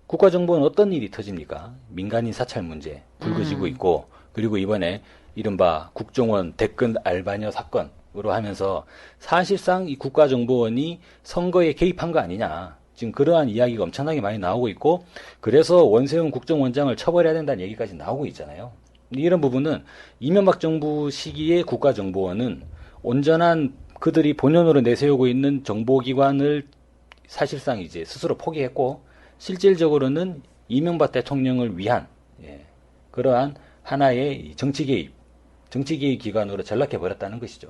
국가정보원 어떤 일이 터집니까? 민간인 사찰 문제 불거지고 있고 그리고 이번에 이른바 국정원 대권 알바녀 사건으로 하면서 사실상 이 국가정보원이 선거에 개입한 거 아니냐. 지금 그러한 이야기가 엄청나게 많이 나오고 있고 그래서 원세훈 국정원장을 처벌해야 된다는 얘기까지 나오고 있잖아요. 이런 부분은 이명박 정부 시기의 국가정보원은 온전한 그들이 본연으로 내세우고 있는 정보기관을 사실상 이제 스스로 포기했고 실질적으로는 이명박 대통령을 위한 그러한 하나의 정치 개입 기관으로 전락해버렸다는 것이죠.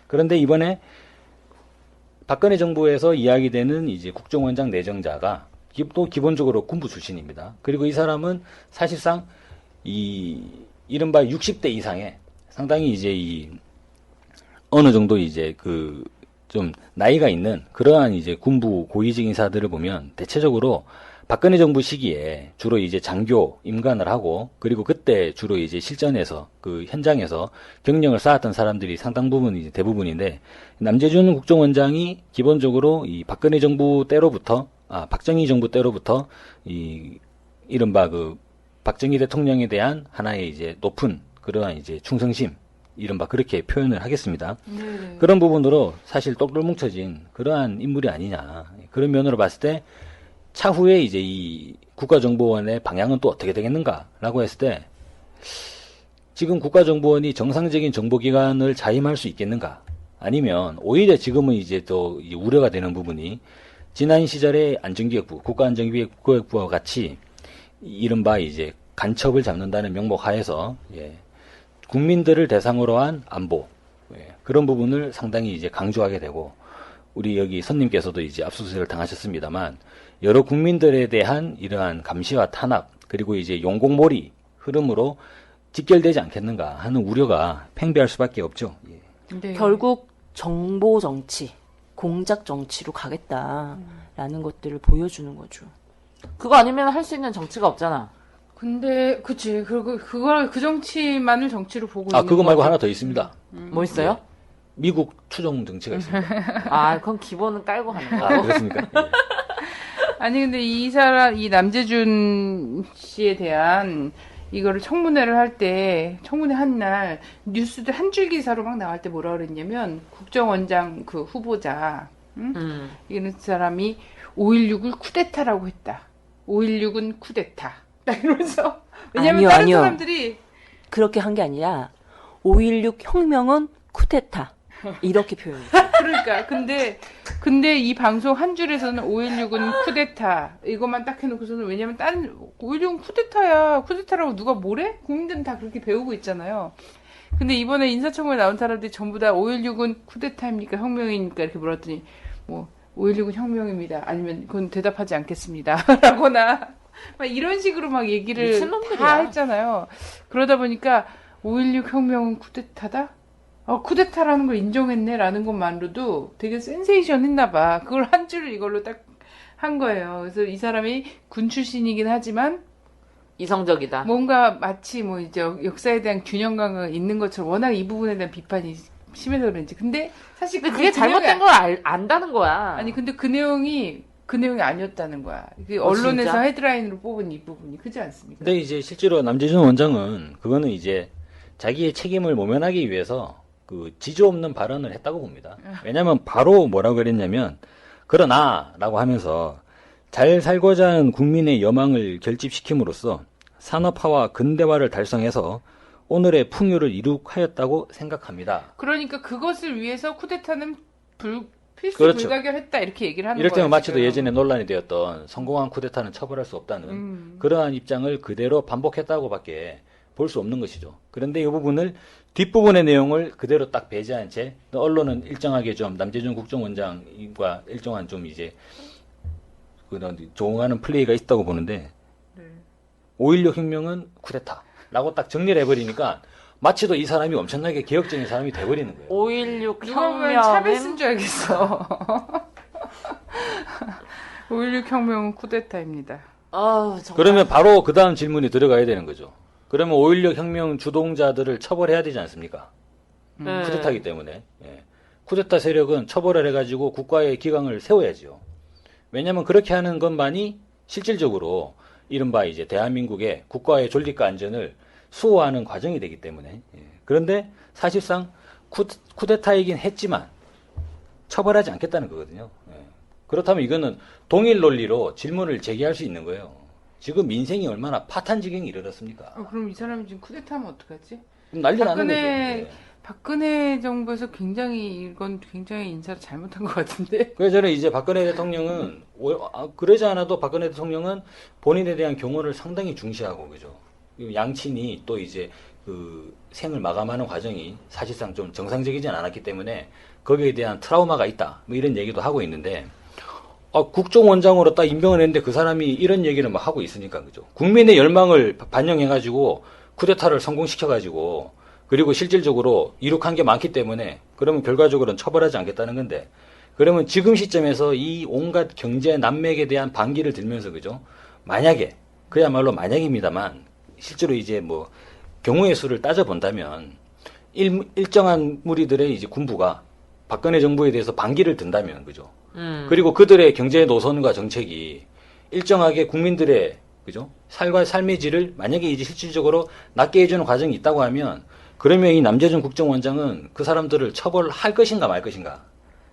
그런데 이번에 박근혜 정부에서 이야기되는 이제 국정원장 내정자가 또 기본적으로 군부 출신입니다. 그리고 이 사람은 사실상 이른바 60대 이상의 상당히 이제 어느 정도 이제 좀 나이가 있는 그러한 이제 군부 고위직 인사들을 보면 대체적으로 박근혜 정부 시기에 주로 이제 장교 임관을 하고 그리고 그때 주로 이제 실전에서 그 현장에서 경력을 쌓았던 사람들이 상당 부분 이제 대부분인데 남재준 국정원장이 기본적으로 이 박근혜 정부 때로부터 박정희 정부 때로부터 이른바 박정희 대통령에 대한 하나의 이제 높은 그러한 이제 충성심 이른바 그렇게 표현을 하겠습니다. 네. 그런 부분으로 사실 똘똘 뭉쳐진 그러한 인물이 아니냐. 그런 면으로 봤을 때 차후에 이제 이 국가정보원의 방향은 또 어떻게 되겠는가라고 했을 때 지금 국가정보원이 정상적인 정보기관을 자임할 수 있겠는가? 아니면 오히려 지금은 이제 또 우려가 되는 부분이 지난 시절에 안전기획부, 국가안전기획부와 같이 이른바 이제 간첩을 잡는다는 명목 하에서 국민들을 대상으로 한 안보 그런 부분을 상당히 이제 강조하게 되고 우리 여기 선님께서도 이제 압수수색을 당하셨습니다만 여러 국민들에 대한 이러한 감시와 탄압 그리고 이제 용공몰이 흐름으로 직결되지 않겠는가 하는 우려가 팽배할 수밖에 없죠. 근데 결국 정보 정치, 공작 정치로 가겠다라는 것들을 보여주는 거죠. 그거 아니면 할 수 있는 정치가 없잖아. 근데 그치 그걸 그 정치만을 정치로 보고 있는 그거 말고 거지. 하나 더 있습니다. 뭐 있어요? 미국 추종 정치가 있습니다. 아, 그건 기본은 깔고 하는 거. 그렇습니까? 아니 근데 이 남재준 씨에 대한 이거를 청문회를 할 때 청문회 한 날 뉴스들 한 줄 기사로 막 나갈 때 뭐라 그랬냐면 국정원장 그 후보자 이런 사람이 5.16을 쿠데타라고 했다. 5.16은 쿠데타. 딱 이러면서 왜냐면 다른 아니요. 사람들이 그렇게 한 게 아니라 5.16 혁명은 쿠데타 이렇게 표현해요. 그러니까 근데 이 방송 한 줄에서는 5.16은 쿠데타 이것만 딱 해놓고서는 왜냐면 다른 5.16은 쿠데타야 쿠데타라고 누가 뭐래? 국민들은 다 그렇게 배우고 있잖아요. 근데 이번에 인사청문회 나온 사람들이 전부 다 5.16은 쿠데타입니까 혁명입니까 이렇게 물었더니 뭐 5.16은 혁명입니다. 아니면 그건 대답하지 않겠습니다. 라거나 막 이런 식으로 막 얘기를 미친놈들이야. 다 했잖아요. 그러다 보니까 5.16 혁명은 쿠데타다? 쿠데타라는 걸 인정했네라는 것만으로도 되게 센세이션 했나봐. 그걸 한 줄 이걸로 딱 한 거예요. 그래서 이 사람이 군 출신이긴 하지만 이성적이다. 뭔가 마치 뭐 이제 역사에 대한 균형감이 있는 것처럼 워낙 이 부분에 대한 비판이 심해서 그런지. 근데 사실 근데 그게 잘못된 걸 안다는 거야. 아니 근데 그 내용이 아니었다는 거야. 그 언론에서 진짜? 헤드라인으로 뽑은 이 부분이 크지 않습니까? 근데 이제 실제로 남재준 원장은 그거는 이제 자기의 책임을 모면하기 위해서 그 지조 없는 발언을 했다고 봅니다. 왜냐하면 바로 뭐라고 그랬냐면 그러나라고 하면서 잘 살고자 하는 국민의 여망을 결집시킴으로써 산업화와 근대화를 달성해서 오늘의 풍요를 이룩하였다고 생각합니다. 그러니까 그것을 위해서 쿠데타는 필수 그렇죠. 불가결했다 이렇게 얘기를 하는 거예요. 이를테면 마치도 지금. 예전에 논란이 되었던 성공한 쿠데타는 처벌할 수 없다는 그러한 입장을 그대로 반복했다고밖에 볼 수 없는 것이죠. 그런데 이 부분을 뒷부분의 내용을 그대로 딱 배제한 채 언론은 일정하게 좀 남재준 국정원장과 일정한 좀 이제 그런 조응하는 플레이가 있다고 보는데 5.16 혁명은 쿠데타라고 딱 정리를 해버리니까 마치도 이 사람이 엄청나게 개혁적인 사람이 돼버리는 거예요. 5.16 누가 보면 차베스인 혁명은 줄 알겠어. 5.16 혁명은 쿠데타입니다. 정말. 그러면 바로 그 다음 질문이 들어가야 되는 거죠. 그러면 5.16 혁명 주동자들을 처벌해야 되지 않습니까? 네. 쿠데타이기 때문에. 예. 쿠데타 세력은 처벌을 해가지고 국가의 기강을 세워야지요. 왜냐하면 그렇게 하는 것만이 실질적으로 이른바 이제 대한민국의 국가의 존립과 안전을 수호하는 과정이 되기 때문에. 예. 그런데 사실상 쿠데타이긴 했지만 처벌하지 않겠다는 거거든요. 예. 그렇다면 이거는 동일 논리로 질문을 제기할 수 있는 거예요. 지금 민생이 얼마나 파탄 지경에 이르렀습니까? 그럼 이 사람이 지금 쿠데타하면 어떡하지? 난리 나는 거죠. 예. 박근혜 정부에서 굉장히 인사를 잘못한 것 같은데. 그래서 저는 이제 박근혜 대통령은 그러지 않아도 박근혜 대통령은 본인에 대한 경호를 상당히 중시하고 그죠. 양친이 또 이제 그 생을 마감하는 과정이 사실상 좀 정상적이진 않았기 때문에 거기에 대한 트라우마가 있다. 뭐 이런 얘기도 하고 있는데 국정원장으로 딱 임명을 했는데 그 사람이 이런 얘기를 막 하고 있으니까 그죠. 국민의 열망을 반영해가지고 쿠데타를 성공시켜가지고 그리고 실질적으로 이룩한 게 많기 때문에 그러면 결과적으로는 처벌하지 않겠다는 건데 그러면 지금 시점에서 이 온갖 경제 난맥에 대한 반기를 들면서 그죠. 만약에 그야말로 만약입니다만 실제로 이제 뭐 경우의 수를 따져본다면 일정한 무리들의 이제 군부가 박근혜 정부에 대해서 반기를 든다면 그죠. 그리고 그들의 경제 노선과 정책이 일정하게 국민들의 그죠 삶과 삶의 질을 만약에 이제 실질적으로 낮게 해주는 과정이 있다고 하면 그러면 이 남재준 국정원장은 그 사람들을 처벌할 것인가 말 것인가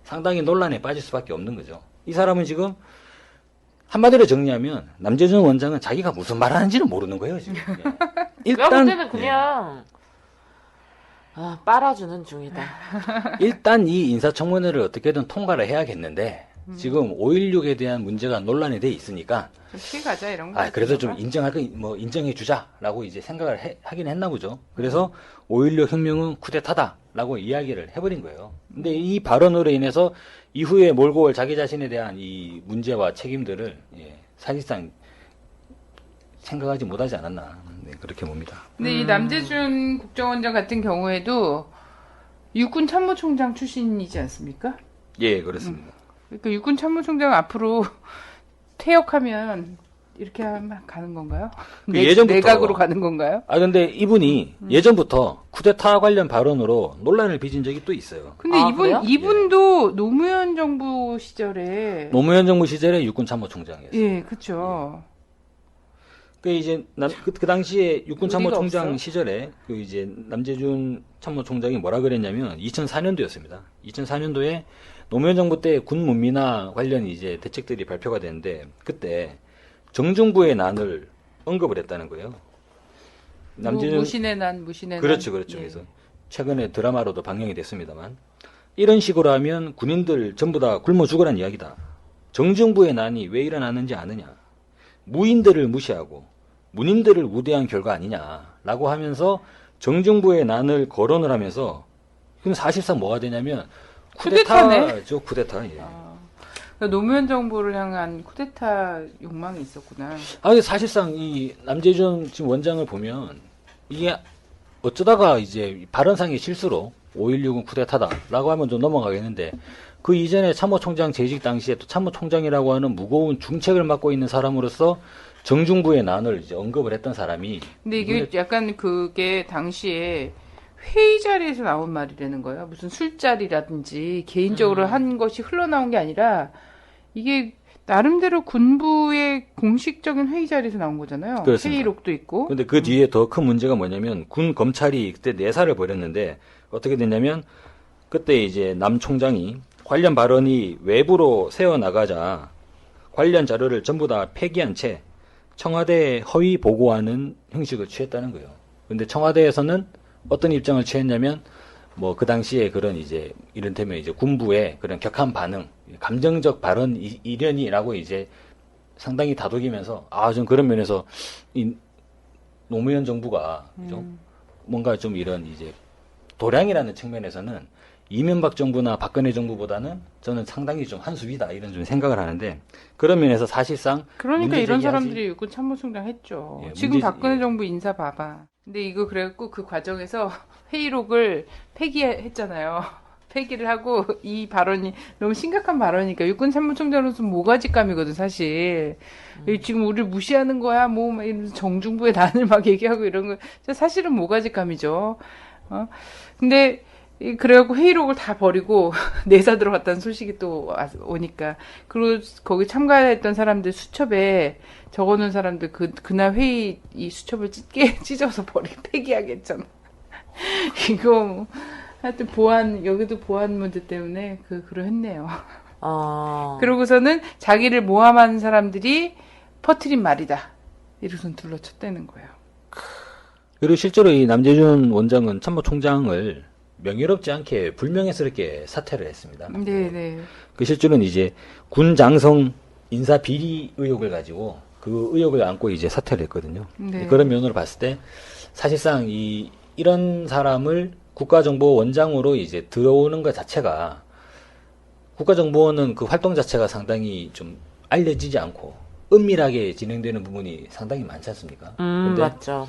상당히 논란에 빠질 수밖에 없는 거죠. 이 사람은 지금 한마디로 정리하면 남재준 원장은 자기가 무슨 말하는지는 모르는 거예요 지금. 내가 볼 때는 그냥 빨아주는 중이다. 일단 이 인사청문회를 어떻게든 통과를 해야겠는데 지금 5.16에 대한 문제가 논란이 돼 있으니까 좀 피해가자 이런 거. 그래서 좀 인정해 주자라고 이제 생각을 하긴 했나 보죠. 그래서 5.16 혁명은 쿠데타다라고 이야기를 해버린 거예요. 근데 이 발언으로 인해서 이후에 몰고 올 자기 자신에 대한 이 문제와 책임들을 사실상 생각하지 못하지 않았나 그렇게 봅니다. 근데 이 남재준 국정원장 같은 경우에도 육군 참모총장 출신이지 않습니까? 예, 그렇습니다. 그러니까 육군 참모총장 앞으로 퇴역하면 이렇게 하면 가는 건가요? 예전부터 내각으로 가는 건가요? 근데 이분이 예전부터 쿠데타 관련 발언으로 논란을 빚은 적이 또 있어요. 근데 그래요? 이분도 노무현 정부 시절에 노무현 정부 시절에 육군 참모총장이었어요. 예, 그렇죠. 그 이제 그 당시에 육군 참모총장 없어요? 시절에 그 이제 남재준 참모총장이 뭐라 그랬냐면 2004년도였습니다. 2004년도에 노무현 정부 때 군 문민화 관련 이제 대책들이 발표가 됐는데 그때 정중부의 난을 언급을 했다는 거예요. 무신의 난. 그렇죠. 예. 그래서 최근에 드라마로도 방영이 됐습니다만 이런 식으로 하면 군인들 전부 다 굶어 죽으란 이야기다. 정중부의 난이 왜 일어나는지 아느냐. 무인들을 무시하고 문인들을 우대한 결과 아니냐라고 하면서 정중부의 난을 거론을 하면서 그럼 사실상 뭐가 되냐면 쿠데타죠. 쿠데타. 예. 그러니까 노무현 정부를 향한 쿠데타 욕망이 있었구나. 근데 사실상 이 남재준 지금 원장을 보면 이게 어쩌다가 이제 발언상의 실수로 5.16은 쿠데타다라고 하면 좀 넘어가겠는데 그 이전에 참모총장 재직 당시에 또 참모총장이라고 하는 무거운 중책을 맡고 있는 사람으로서 정중부의 난을 이제 언급을 했던 사람이. 근데 이게 약간 그게 당시에 회의 자리에서 나온 말이라는 거예요. 무슨 술자리라든지 개인적으로 한 것이 흘러나온 게 아니라 이게 나름대로 군부의 공식적인 회의 자리에서 나온 거잖아요. 그렇습니다. 회의록도 있고. 근데 그 뒤에 더 큰 문제가 뭐냐면 군 검찰이 그때 내사를 벌였는데 어떻게 됐냐면 그때 이제 남 총장이 관련 발언이 외부로 새어나가자 관련 자료를 전부 다 폐기한 채 청와대에 허위 보고하는 형식을 취했다는 거예요. 근데 청와대에서는 어떤 입장을 취했냐면 뭐 그 당시에 그런 이제 이른테면 이제 군부의 그런 격한 반응, 감정적 발언 일련이라고 이제 상당히 다독이면서 좀 그런 면에서 이 노무현 정부가 그죠? 뭔가 좀 이런 이제 도량이라는 측면에서는 이명박 정부나 박근혜 정부보다는 저는 상당히 좀 한 수 위다 이런 좀 생각을 하는데 그런 면에서 사실상 그러니까 이런 사람들이 육군 참모총장 했죠. 예, 지금 박근혜 정부 인사 봐봐. 근데 이거 그래갖고 그 과정에서 회의록을 폐기했잖아요. 폐기를 하고 이 발언이 너무 심각한 발언이니까 육군 참모총장으로서 모가지감이거든 사실. 지금 우리를 무시하는 거야 뭐 막 이러면서 정중부의 난을 막 얘기하고 이런 거 사실은 모가지감이죠. 근데 그래갖고 회의록을 다 버리고 내사 들어갔다는 소식이 또 오니까 그리고 거기 참가했던 사람들 수첩에 적어놓은 사람들 그날 회의 이 수첩을 찢어서 폐기하겠잖아. 이거 뭐, 하여튼 여기도 보안 문제 때문에 그러했네요. 그러고서는 자기를 모함한 사람들이 퍼뜨린 말이다. 이러고선 둘러쳤다는 거예요. 그리고 실제로 이 남재준 원장은 참모총장을 명예롭지 않게 불명예스럽게 사퇴를 했습니다. 네네. 그 실제로는 이제 군 장성 인사 비리 의혹을 가지고 그 의혹을 안고 이제 사퇴를 했거든요. 네. 그런 면으로 봤을 때 사실상 이런 사람을 국가정보원장으로 이제 들어오는 것 자체가 국가정보원은 그 활동 자체가 상당히 좀 알려지지 않고 은밀하게 진행되는 부분이 상당히 많지 않습니까? 근데 맞죠.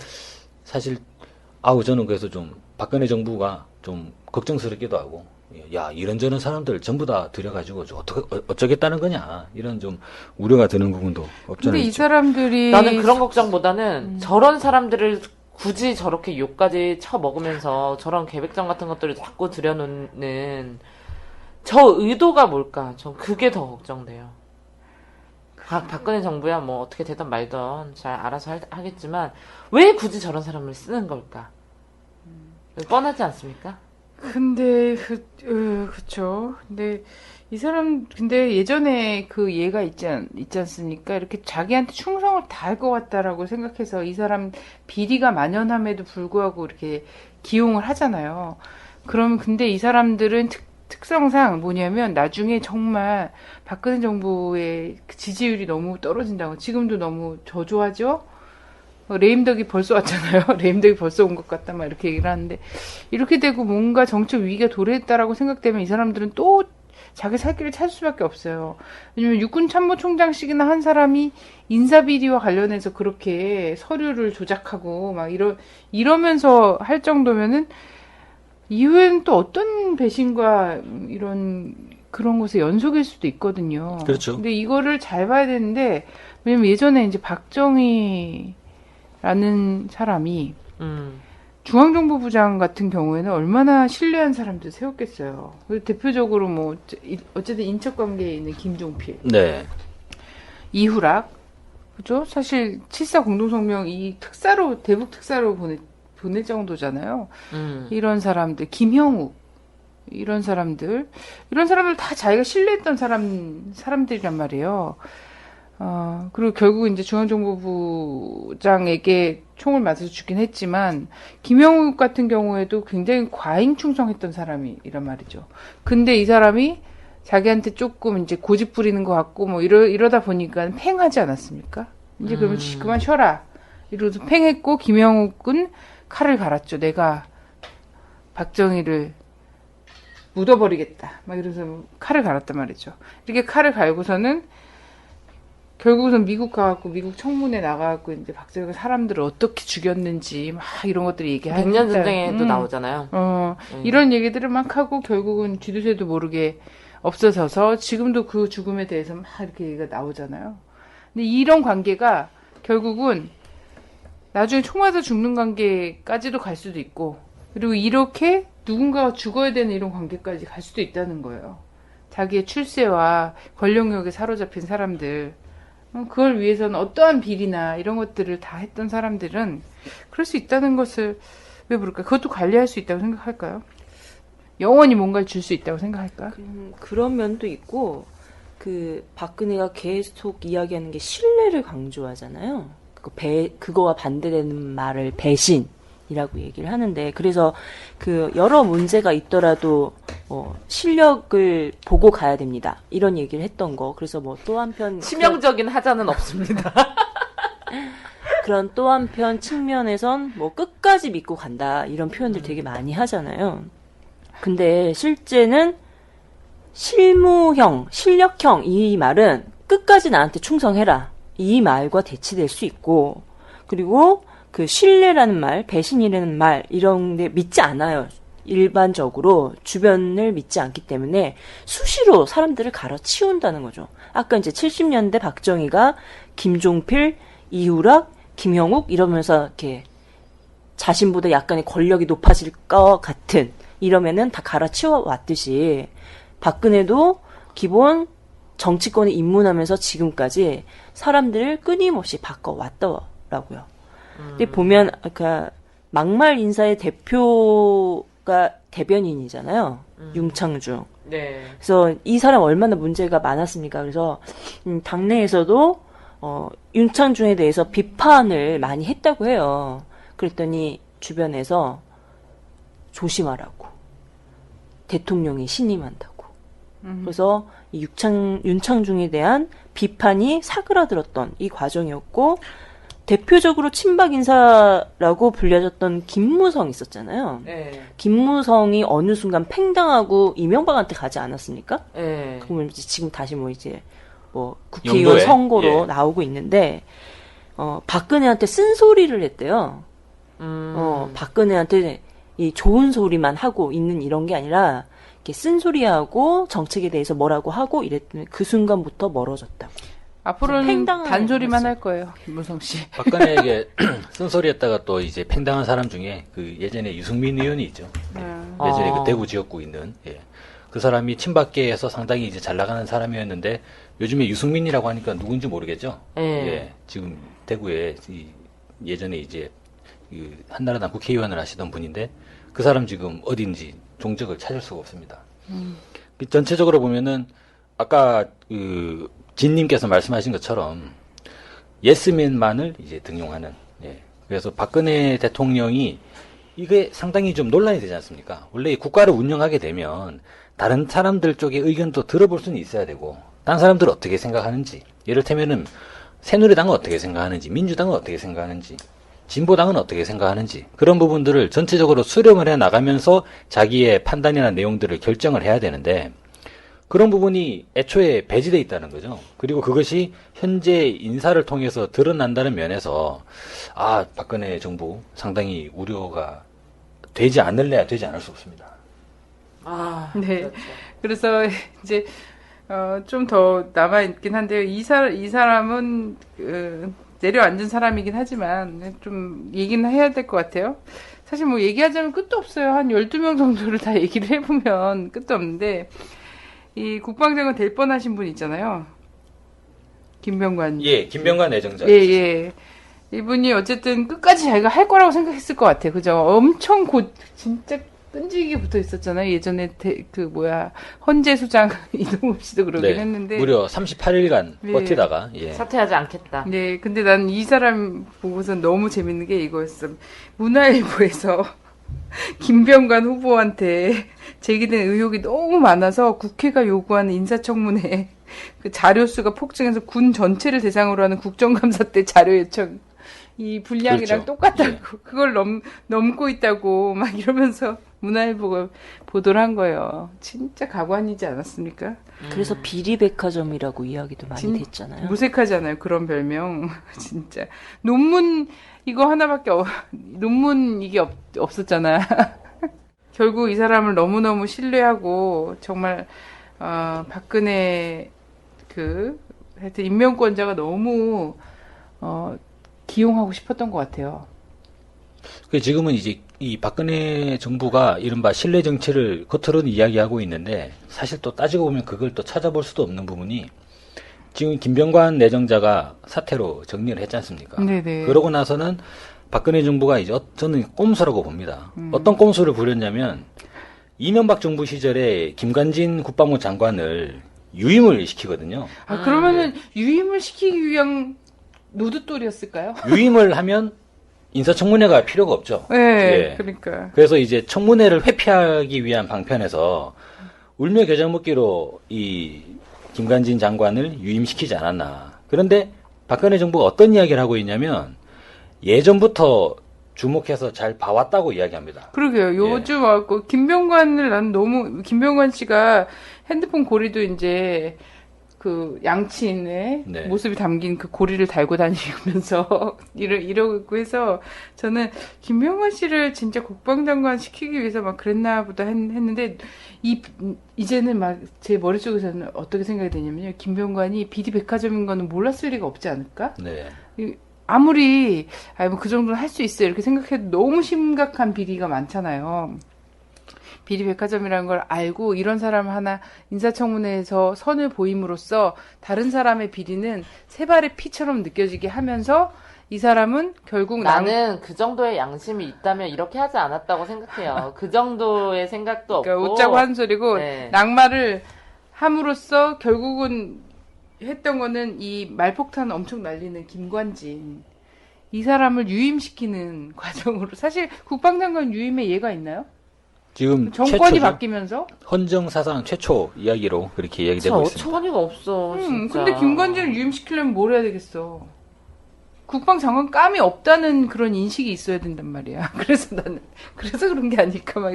사실 저는 그래서 좀 박근혜 정부가 좀 걱정스럽기도 하고 야 이런저런 사람들 전부 다 들여가지고 어쩌겠다는 거냐 이런 좀 우려가 드는 부분도 없잖아요. 근데 이 사람들이 나는 그런 걱정보다는 저런 사람들을 굳이 저렇게 욕까지 쳐먹으면서 저런 계획장 같은 것들을 자꾸 들여놓는 저 의도가 뭘까? 전 그게 더 걱정돼요. 박근혜 정부야 뭐 어떻게 되든 말든 잘 알아서 하겠지만 왜 굳이 저런 사람을 쓰는 걸까? 뻔하지 않습니까? 근데 그쵸. 근데 이 사람 근데 예전에 그 예가 있지 않습니까? 이렇게 자기한테 충성을 다할 것 같다라고 생각해서 이 사람 비리가 만연함에도 불구하고 이렇게 기용을 하잖아요. 그러면 근데 이 사람들은 특성상 뭐냐면 나중에 정말 박근혜 정부의 그 지지율이 너무 떨어진다고 지금도 너무 저조하죠. 레임덕이 벌써 왔잖아요. 레임덕이 벌써 온 것 같다 막 이렇게 얘기를 하는데 이렇게 되고 뭔가 정책 위기가 도래했다라고 생각되면 이 사람들은 또 자기 살 길을 찾을 수밖에 없어요. 왜냐면 육군 참모총장씩이나 한 사람이 인사비리와 관련해서 그렇게 서류를 조작하고 막 이러면서 할 정도면은 이후에는 또 어떤 배신과 이런 그런 것의 연속일 수도 있거든요. 그렇죠. 근데 이거를 잘 봐야 되는데 왜냐면 예전에 이제 박정희라는 사람이 중앙정보부장 같은 경우에는 얼마나 신뢰한 사람들 세웠겠어요. 대표적으로 뭐 어쨌든 인척관계에 있는 김종필, 네. 이후락, 그죠? 사실 7.4 공동성명 이 특사로 대북 특사로 보낼 정도잖아요. 이런 사람들, 김형욱 이런 사람들 다 자기가 신뢰했던 사람들이란 말이에요. 그리고 결국 이제 중앙정보부장에게 총을 맞아서 죽긴 했지만, 김영욱 같은 경우에도 굉장히 과잉 충성했던 사람이란 말이죠. 근데 이 사람이 자기한테 조금 이제 고집 부리는 것 같고, 뭐 이러다 보니까 팽하지 않았습니까? 이제 그러면 그만 쉬어라. 이러면서 팽했고, 김영욱은 칼을 갈았죠. 내가 박정희를 묻어버리겠다. 막 이러면서 칼을 갈았단 말이죠. 이렇게 칼을 갈고서는 결국은 미국 가갖고 미국 청문회 나가갖고 이제 박정희가 사람들을 어떻게 죽였는지 막 이런 것들을 얘기하니까 백년 전쟁에도 나오잖아요. 이런 얘기들을 막 하고 결국은 뒤도새도 모르게 없어져서 지금도 그 죽음에 대해서 막 이렇게 얘기가 나오잖아요. 근데 이런 관계가 결국은 나중에 총 맞아 죽는 관계까지도 갈 수도 있고, 그리고 이렇게 누군가가 죽어야 되는 이런 관계까지 갈 수도 있다는 거예요. 자기의 출세와 권력욕에 사로잡힌 사람들, 그걸 위해서는 어떠한 비리나 이런 것들을 다 했던 사람들은 그럴 수 있다는 것을 왜 부를까? 그것도 관리할 수 있다고 생각할까요? 영원히 뭔가를 줄 수 있다고 생각할까? 그런 면도 있고, 박근혜가 계속 이야기하는 게 신뢰를 강조하잖아요. 그거와 반대되는 말을 배신이라고 얘기를 하는데, 그래서 여러 문제가 있더라도 실력을 보고 가야 됩니다. 이런 얘기를 했던 거. 그래서 뭐 또 한편 치명적인 하자는 없습니다. 그런 또 한편 측면에선 뭐 끝까지 믿고 간다 이런 표현들 되게 많이 하잖아요. 근데 실제는 실무형, 실력형 이 말은 끝까지 나한테 충성해라 이 말과 대치될 수 있고, 그리고 신뢰라는 말, 배신이라는 말 이런 데 믿지 않아요. 일반적으로 주변을 믿지 않기 때문에 수시로 사람들을 갈아치운다는 거죠. 아까 이제 70년대 박정희가 김종필, 이후락, 김형욱 이러면서 이렇게 자신보다 약간의 권력이 높아질 것 같은 이러면은 다 갈아치워 왔듯이 박근혜도 기본 정치권에 입문하면서 지금까지 사람들을 끊임없이 바꿔왔더라고요. 근데 보면 아까 막말 인사의 대표가 대변인이잖아요. 윤창중. 네. 그래서 이 사람 얼마나 문제가 많았습니까? 그래서 당내에서도 윤창중에 대해서 비판을 많이 했다고 해요. 그랬더니 주변에서 조심하라고. 대통령이 신임한다고. 그래서 윤창중에 대한 비판이 사그라들었던 이 과정이었고, 대표적으로 친박 인사라고 불려졌던 김무성 있었잖아요. 네. 김무성이 어느 순간 팽당하고 이명박한테 가지 않았습니까? 네. 그러면 지금 다시 국회의원 영도에? 선거로 예. 나오고 있는데, 박근혜한테 쓴소리를 했대요. 박근혜한테 이 좋은 소리만 하고 있는 이런 게 아니라, 이렇게 쓴소리하고 정책에 대해서 뭐라고 하고 이랬더니 그 순간부터 멀어졌다고. 앞으로는 팽당하는 단소리만 거였어요. 할 거예요, 김무성 씨. 박근혜에게 쓴소리했다가 또 이제 팽당한 사람 중에 예전에 유승민 의원이 있죠. 예전에 대구 지역구 있는, 그 사람이 친박계에서 상당히 이제 잘 나가는 사람이었는데 요즘에 유승민이라고 하니까 누군지 모르겠죠. 지금 대구에 예전에 이제 한나라당 국회의원을 하시던 분인데 그 사람 지금 어딘지 종적을 찾을 수가 없습니다. 전체적으로 보면은 아까 진님께서 말씀하신 것처럼 예스맨만을 이제 등용하는. 그래서 박근혜 대통령이 이게 상당히 좀 논란이 되지 않습니까? 원래 이 국가를 운영하게 되면 다른 사람들 쪽의 의견도 들어볼 수는 있어야 되고, 다른 사람들은 어떻게 생각하는지, 이를테면은 새누리당은 어떻게 생각하는지, 민주당은 어떻게 생각하는지, 진보당은 어떻게 생각하는지, 그런 부분들을 전체적으로 수렴을 해 나가면서 자기의 판단이나 내용들을 결정을 해야 되는데, 그런 부분이 애초에 배제돼 있다는 거죠. 그리고 그것이 현재 인사를 통해서 드러난다는 면에서, 박근혜 정부 상당히 우려가 되지 않을래야 되지 않을 수 없습니다. 네. 그렇죠. 그래서 이제 좀 더 남아 있긴 한데요. 이 사람은 내려앉은 사람이긴 하지만 좀 얘기는 해야 될 것 같아요. 사실 뭐 얘기하자면 끝도 없어요. 한 12명 정도를 다 얘기를 해보면 끝도 없는데, 이 국방장관 될 뻔하신 분 있잖아요. 김병관. 예, 김병관 내정자. 예. 이분이 어쨌든 끝까지 자기가 할 거라고 생각했을 것 같아요. 그죠? 엄청 진짜 끈질기게 붙어 있었잖아요. 예전에 헌재 수장 이동욱 씨도 그러긴 네, 했는데. 무려 38일간 네. 버티다가, 예. 사퇴하지 않겠다. 네, 근데 난 이 사람 보고서 너무 재밌는 게 이거였어. 문화일보에서 김병관 후보한테 제기된 의혹이 너무 많아서 국회가 요구하는 인사청문회 그 자료수가 폭증해서 군 전체를 대상으로 하는 국정감사 때 자료 요청 이 분량이랑 그렇죠. 똑같다고 예. 그걸 넘고 있다고 막 이러면서 문화일보가 보도를 한 거예요. 진짜 가관이지 않았습니까? 그래서 비리백화점이라고 이야기도 많이 됐잖아요. 무색하잖아요. 그런 별명. 진짜. 논문 이거 하나밖에 논문 이게 없었잖아. 결국 이 사람을 너무너무 신뢰하고 정말 박근혜 하여튼 인명권자가 너무 기용하고 싶었던 것 같아요. 지금은 이제 이 박근혜 정부가 이른바 신뢰 정치를 겉으로는 이야기하고 있는데, 사실 또 따지고 보면 그걸 또 찾아볼 수도 없는 부분이, 지금 김병관 내정자가 사퇴로 정리를 했지 않습니까? 네네. 그러고 나서는 박근혜 정부가 이제 저는 꼼수라고 봅니다. 어떤 꼼수를 부렸냐면, 이명박 정부 시절에 김관진 국방부 장관을 유임을 시키거든요. 그러면은 유임을 시키기 위한 노드돌이었을까요? 유임을 하면 인사청문회가 필요가 없죠. 네, 예. 그러니까. 그래서 이제 청문회를 회피하기 위한 방편에서 울며 겨자 먹기로 이 김관진 장관을 유임시키지 않았나. 그런데 박근혜 정부가 어떤 이야기를 하고 있냐면, 예전부터 주목해서 잘 봐왔다고 이야기합니다. 그러게요. 요즘 김병관을 난 너무 김병관 씨가 핸드폰 고리도 이제 그 양친의 네. 모습이 담긴 그 고리를 달고 다니면서 이러고 해서 저는 김병관 씨를 진짜 국방장관 시키기 위해서 막 그랬나 보다 했는데 이제는 막 제 머릿속에서는 어떻게 생각이 되냐면요. 김병관이 비리백화점인 거는 몰랐을 리가 없지 않을까? 네. 아무리 뭐 그 정도는 할 수 있어요 이렇게 생각해도 너무 심각한 비리가 많잖아요. 비리백화점이라는 걸 알고 이런 사람 하나 인사청문회에서 선을 보임으로써 다른 사람의 비리는 세 발의 피처럼 느껴지게 하면서 이 사람은 결국 나는 그 정도의 양심이 있다면 이렇게 하지 않았다고 생각해요. 그 정도의 생각도 없고. 그러니까 웃자고 하는 소리고 네. 낙마를 함으로써 결국은 했던 거는 이 말폭탄 엄청 날리는 김관진 이 사람을 유임시키는 과정으로 사실 국방장관 유임에 예가 있나요? 지금 정권이 최초죠. 바뀌면서? 헌정사상 최초 이야기로 그렇게 이야기되고 있습니다. 어처구니가 없어. 진짜. 근데 김관진을 유임시키려면 뭘 해야 되겠어? 국방장관 감이 없다는 그런 인식이 있어야 된단 말이야. 그래서 그런 게 아닐까 막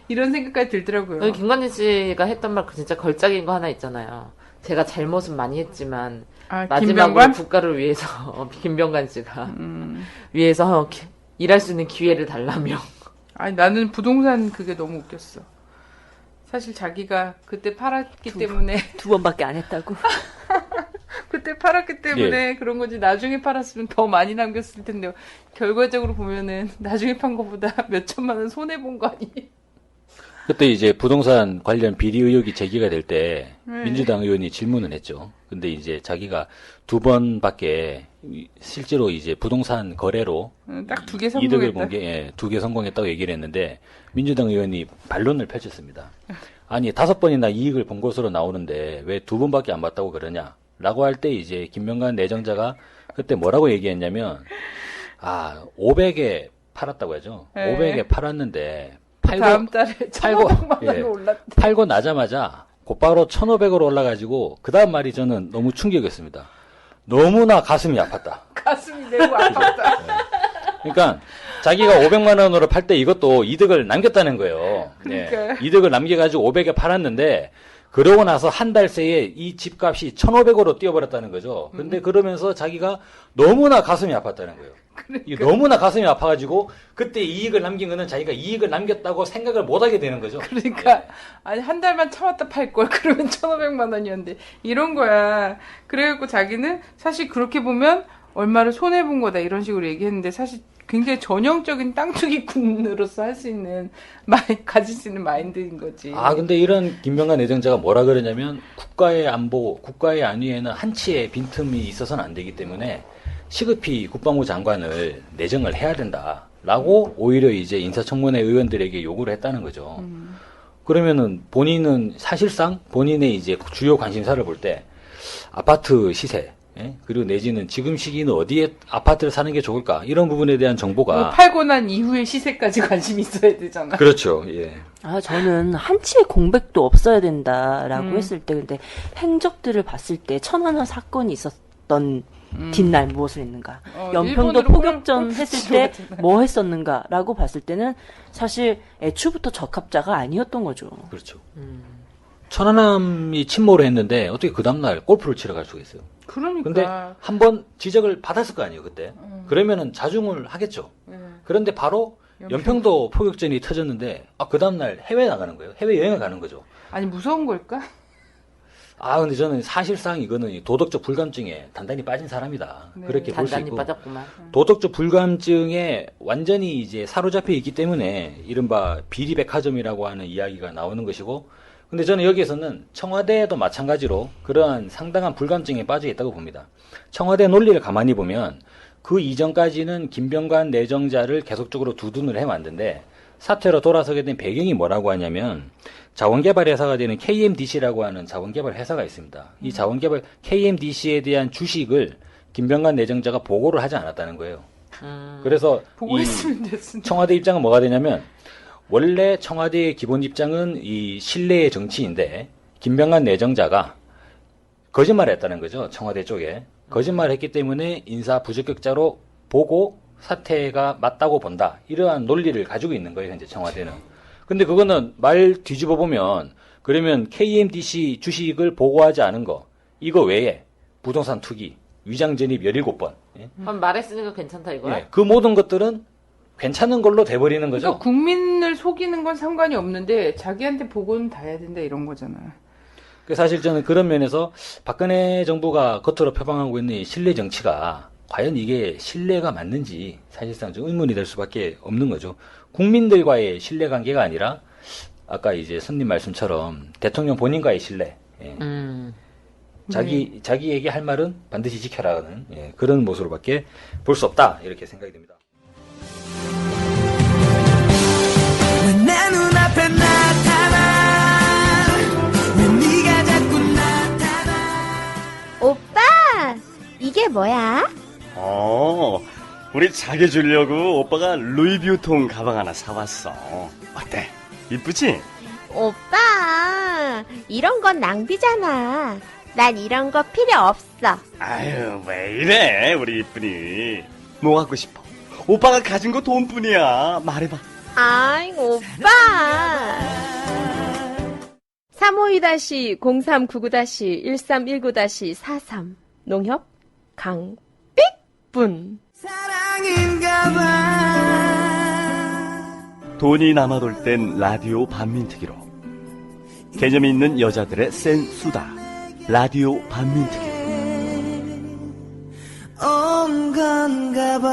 이런 생각까지 들더라고요. 김관진 씨가 했던 말 진짜 걸작인 거 하나 있잖아요. 제가 잘못은 많이 했지만 마지막으로 김병관? 국가를 위해서 김병관 씨가 위해서 일할 수 있는 기회를 달라며. 아니 나는 부동산 그게 너무 웃겼어. 사실 자기가 그때 팔았기 때문에 두 번밖에 안 했다고. 그때 팔았기 때문에 그런 거지. 나중에 팔았으면 더 많이 남겼을 텐데 결과적으로 보면은 나중에 판 거보다 몇 천만 원 손해 본 거 아니에요? 그때 이제 부동산 관련 비리 의혹이 제기가 될 때 민주당 의원이 질문을 했죠. 근데 이제 자기가 2번밖에 실제로 이제 부동산 거래로 딱 2개 이득을 성공했다. 본 게 2개 성공했다고 얘기를 했는데 민주당 의원이 반론을 펼쳤습니다. 아니 5번이나 이익을 본 것으로 나오는데 왜 2번밖에 안 봤다고 그러냐? 라고 할 때 이제 김명관 내정자가 그때 뭐라고 얘기했냐면 500에 팔았다고 하죠. 네. 500에 팔았는데 다음 달에 1,500만 원이 예. 올랐대. 팔고 나자마자 곧바로 1,500으로 올라가지고 그 다음 말이 저는 너무 충격이었습니다. 너무나 가슴이 아팠다. 가슴이 매우 아팠다. 그러니까 자기가 500만 원으로 팔 때 이것도 이득을 남겼다는 거예요. 그러니까요. 이득을 남겨가지고 500에 팔았는데 그러고 나서 한 달 새에 이 집값이 1,500으로 뛰어버렸다는 거죠. 근데 그러면서 자기가 너무나 가슴이 아팠다는 거예요. 이 너무나 가슴이 아파가지고 그때 이익을 남긴 거는 자기가 이익을 남겼다고 생각을 못하게 되는 거죠. 그러니까 아니 한 달만 참았다 팔 걸 그러면 1,500만 원이었는데 이런 거야. 그래갖고 자기는 사실 그렇게 보면 얼마를 손해 본 거다 이런 식으로 얘기했는데 사실 굉장히 전형적인 땅투기꾼으로서 할 수 있는 가질 수 있는 마인드인 거지. 아 근데 이런 김병관 내정자가 뭐라 그러냐면 국가의 안보, 국가의 안위에는 한치의 빈틈이 있어서는 안 되기 때문에 시급히 국방부 장관을 내정을 해야 된다라고 오히려 이제 인사청문회 의원들에게 요구를 했다는 거죠. 그러면은 본인은 사실상 본인의 이제 주요 관심사를 볼 때 아파트 시세, 예? 그리고 내지는 지금 시기는 어디에 아파트를 사는 게 좋을까 이런 부분에 대한 정보가 뭐 팔고 난 이후의 시세까지 관심이 있어야 되잖아. 그렇죠. 예. 아, 저는 한치의 공백도 없어야 된다라고 했을 때, 근데 행적들을 봤을 때 천안함 사건이 있었던 뒷날 무엇을 했는가? 연평도 일본으로 포격전 했을 때 홀- 뭐 했었는가라고 봤을 때는 사실 애초부터 적합자가 아니었던 거죠. 그렇죠. 천안함이 침몰을 했는데 어떻게 그 다음날 골프를 치러 갈 수가 있어요. 그러니까. 근데 한 번 지적을 받았을 거 아니에요, 그때. 그러면은 자중을 하겠죠. 그런데 바로 연평도 포격전이 터졌는데, 그 다음날 해외 나가는 거예요. 해외여행을 가는 거죠. 아니 무서운 걸까? 근데 저는 사실상 이거는 도덕적 불감증에 단단히 빠진 사람이다. 네. 그렇게 볼 수 단단히 있고. 빠졌구만. 도덕적 불감증에 완전히 이제 사로잡혀 있기 때문에 이른바 비리백화점이라고 하는 이야기가 나오는 것이고, 근데 저는 여기에서는 청와대도 마찬가지로 그러한 상당한 불감증에 빠져 있다고 봅니다. 청와대 논리를 가만히 보면 그 이전까지는 김병관 내정자를 계속적으로 두둔을 해왔는데 사퇴로 돌아서게 된 배경이 뭐라고 하냐면 자원개발 회사가 되는 KMDC라고 하는 자원개발 회사가 있습니다. 이 자원개발 KMDC에 대한 주식을 김병관 내정자가 보고를 하지 않았다는 거예요. 그래서 보고 이 있으면 됐으니. 청와대 입장은 뭐가 되냐면 원래 청와대의 기본 입장은 이 신뢰의 정치인데 김병관 내정자가 거짓말을 했다는 거죠. 청와대 쪽에. 거짓말을 했기 때문에 인사 부적격자로 보고 사퇴가 맞다고 본다. 이러한 논리를 가지고 있는 거예요. 현재 청와대는. 근데 그거는 말 뒤집어 보면 그러면 KMDC 주식을 보고하지 않은 거 이거 외에 부동산 투기, 위장 전입 17번. 예? 그럼 말했으니까 괜찮다 이거야? 예, 그 모든 것들은 괜찮은 걸로 돼버리는 거죠. 그러니까 국민을 속이는 건 상관이 없는데 자기한테 보고는 다 해야 된다 이런 거잖아. 사실 저는 그런 면에서 박근혜 정부가 겉으로 표방하고 있는 이 신뢰 정치가 과연 이게 신뢰가 맞는지 사실상 좀 의문이 될 수밖에 없는 거죠. 국민들과의 신뢰 관계가 아니라 아까 이제 선님 말씀처럼 대통령 본인과의 신뢰. 예. 자기에게 할 말은 반드시 지켜라는 예, 그런 모습으로밖에 볼 수 없다 이렇게 생각이 됩니다. 내 눈앞에 나타나 왜 네가 자꾸 나타나 오빠, 이게 뭐야? 우리 자기 주려고 오빠가 루이비우통 가방 하나 사왔어. 어때? 이쁘지? 오빠, 이런 건 낭비잖아. 난 이런 거 필요 없어. 아유, 왜 이래, 우리 이쁜이. 뭐 갖고 싶어? 오빠가 가진 거 돈뿐이야. 말해봐. 아이, 오빠. 352-0399-1319-43 농협 강빛분 사랑인가봐. 돈이 남아돌 땐 라디오 반민특위로. 개념이 있는 여자들의 센 수다. 라디오 반민특위. 온 건가봐.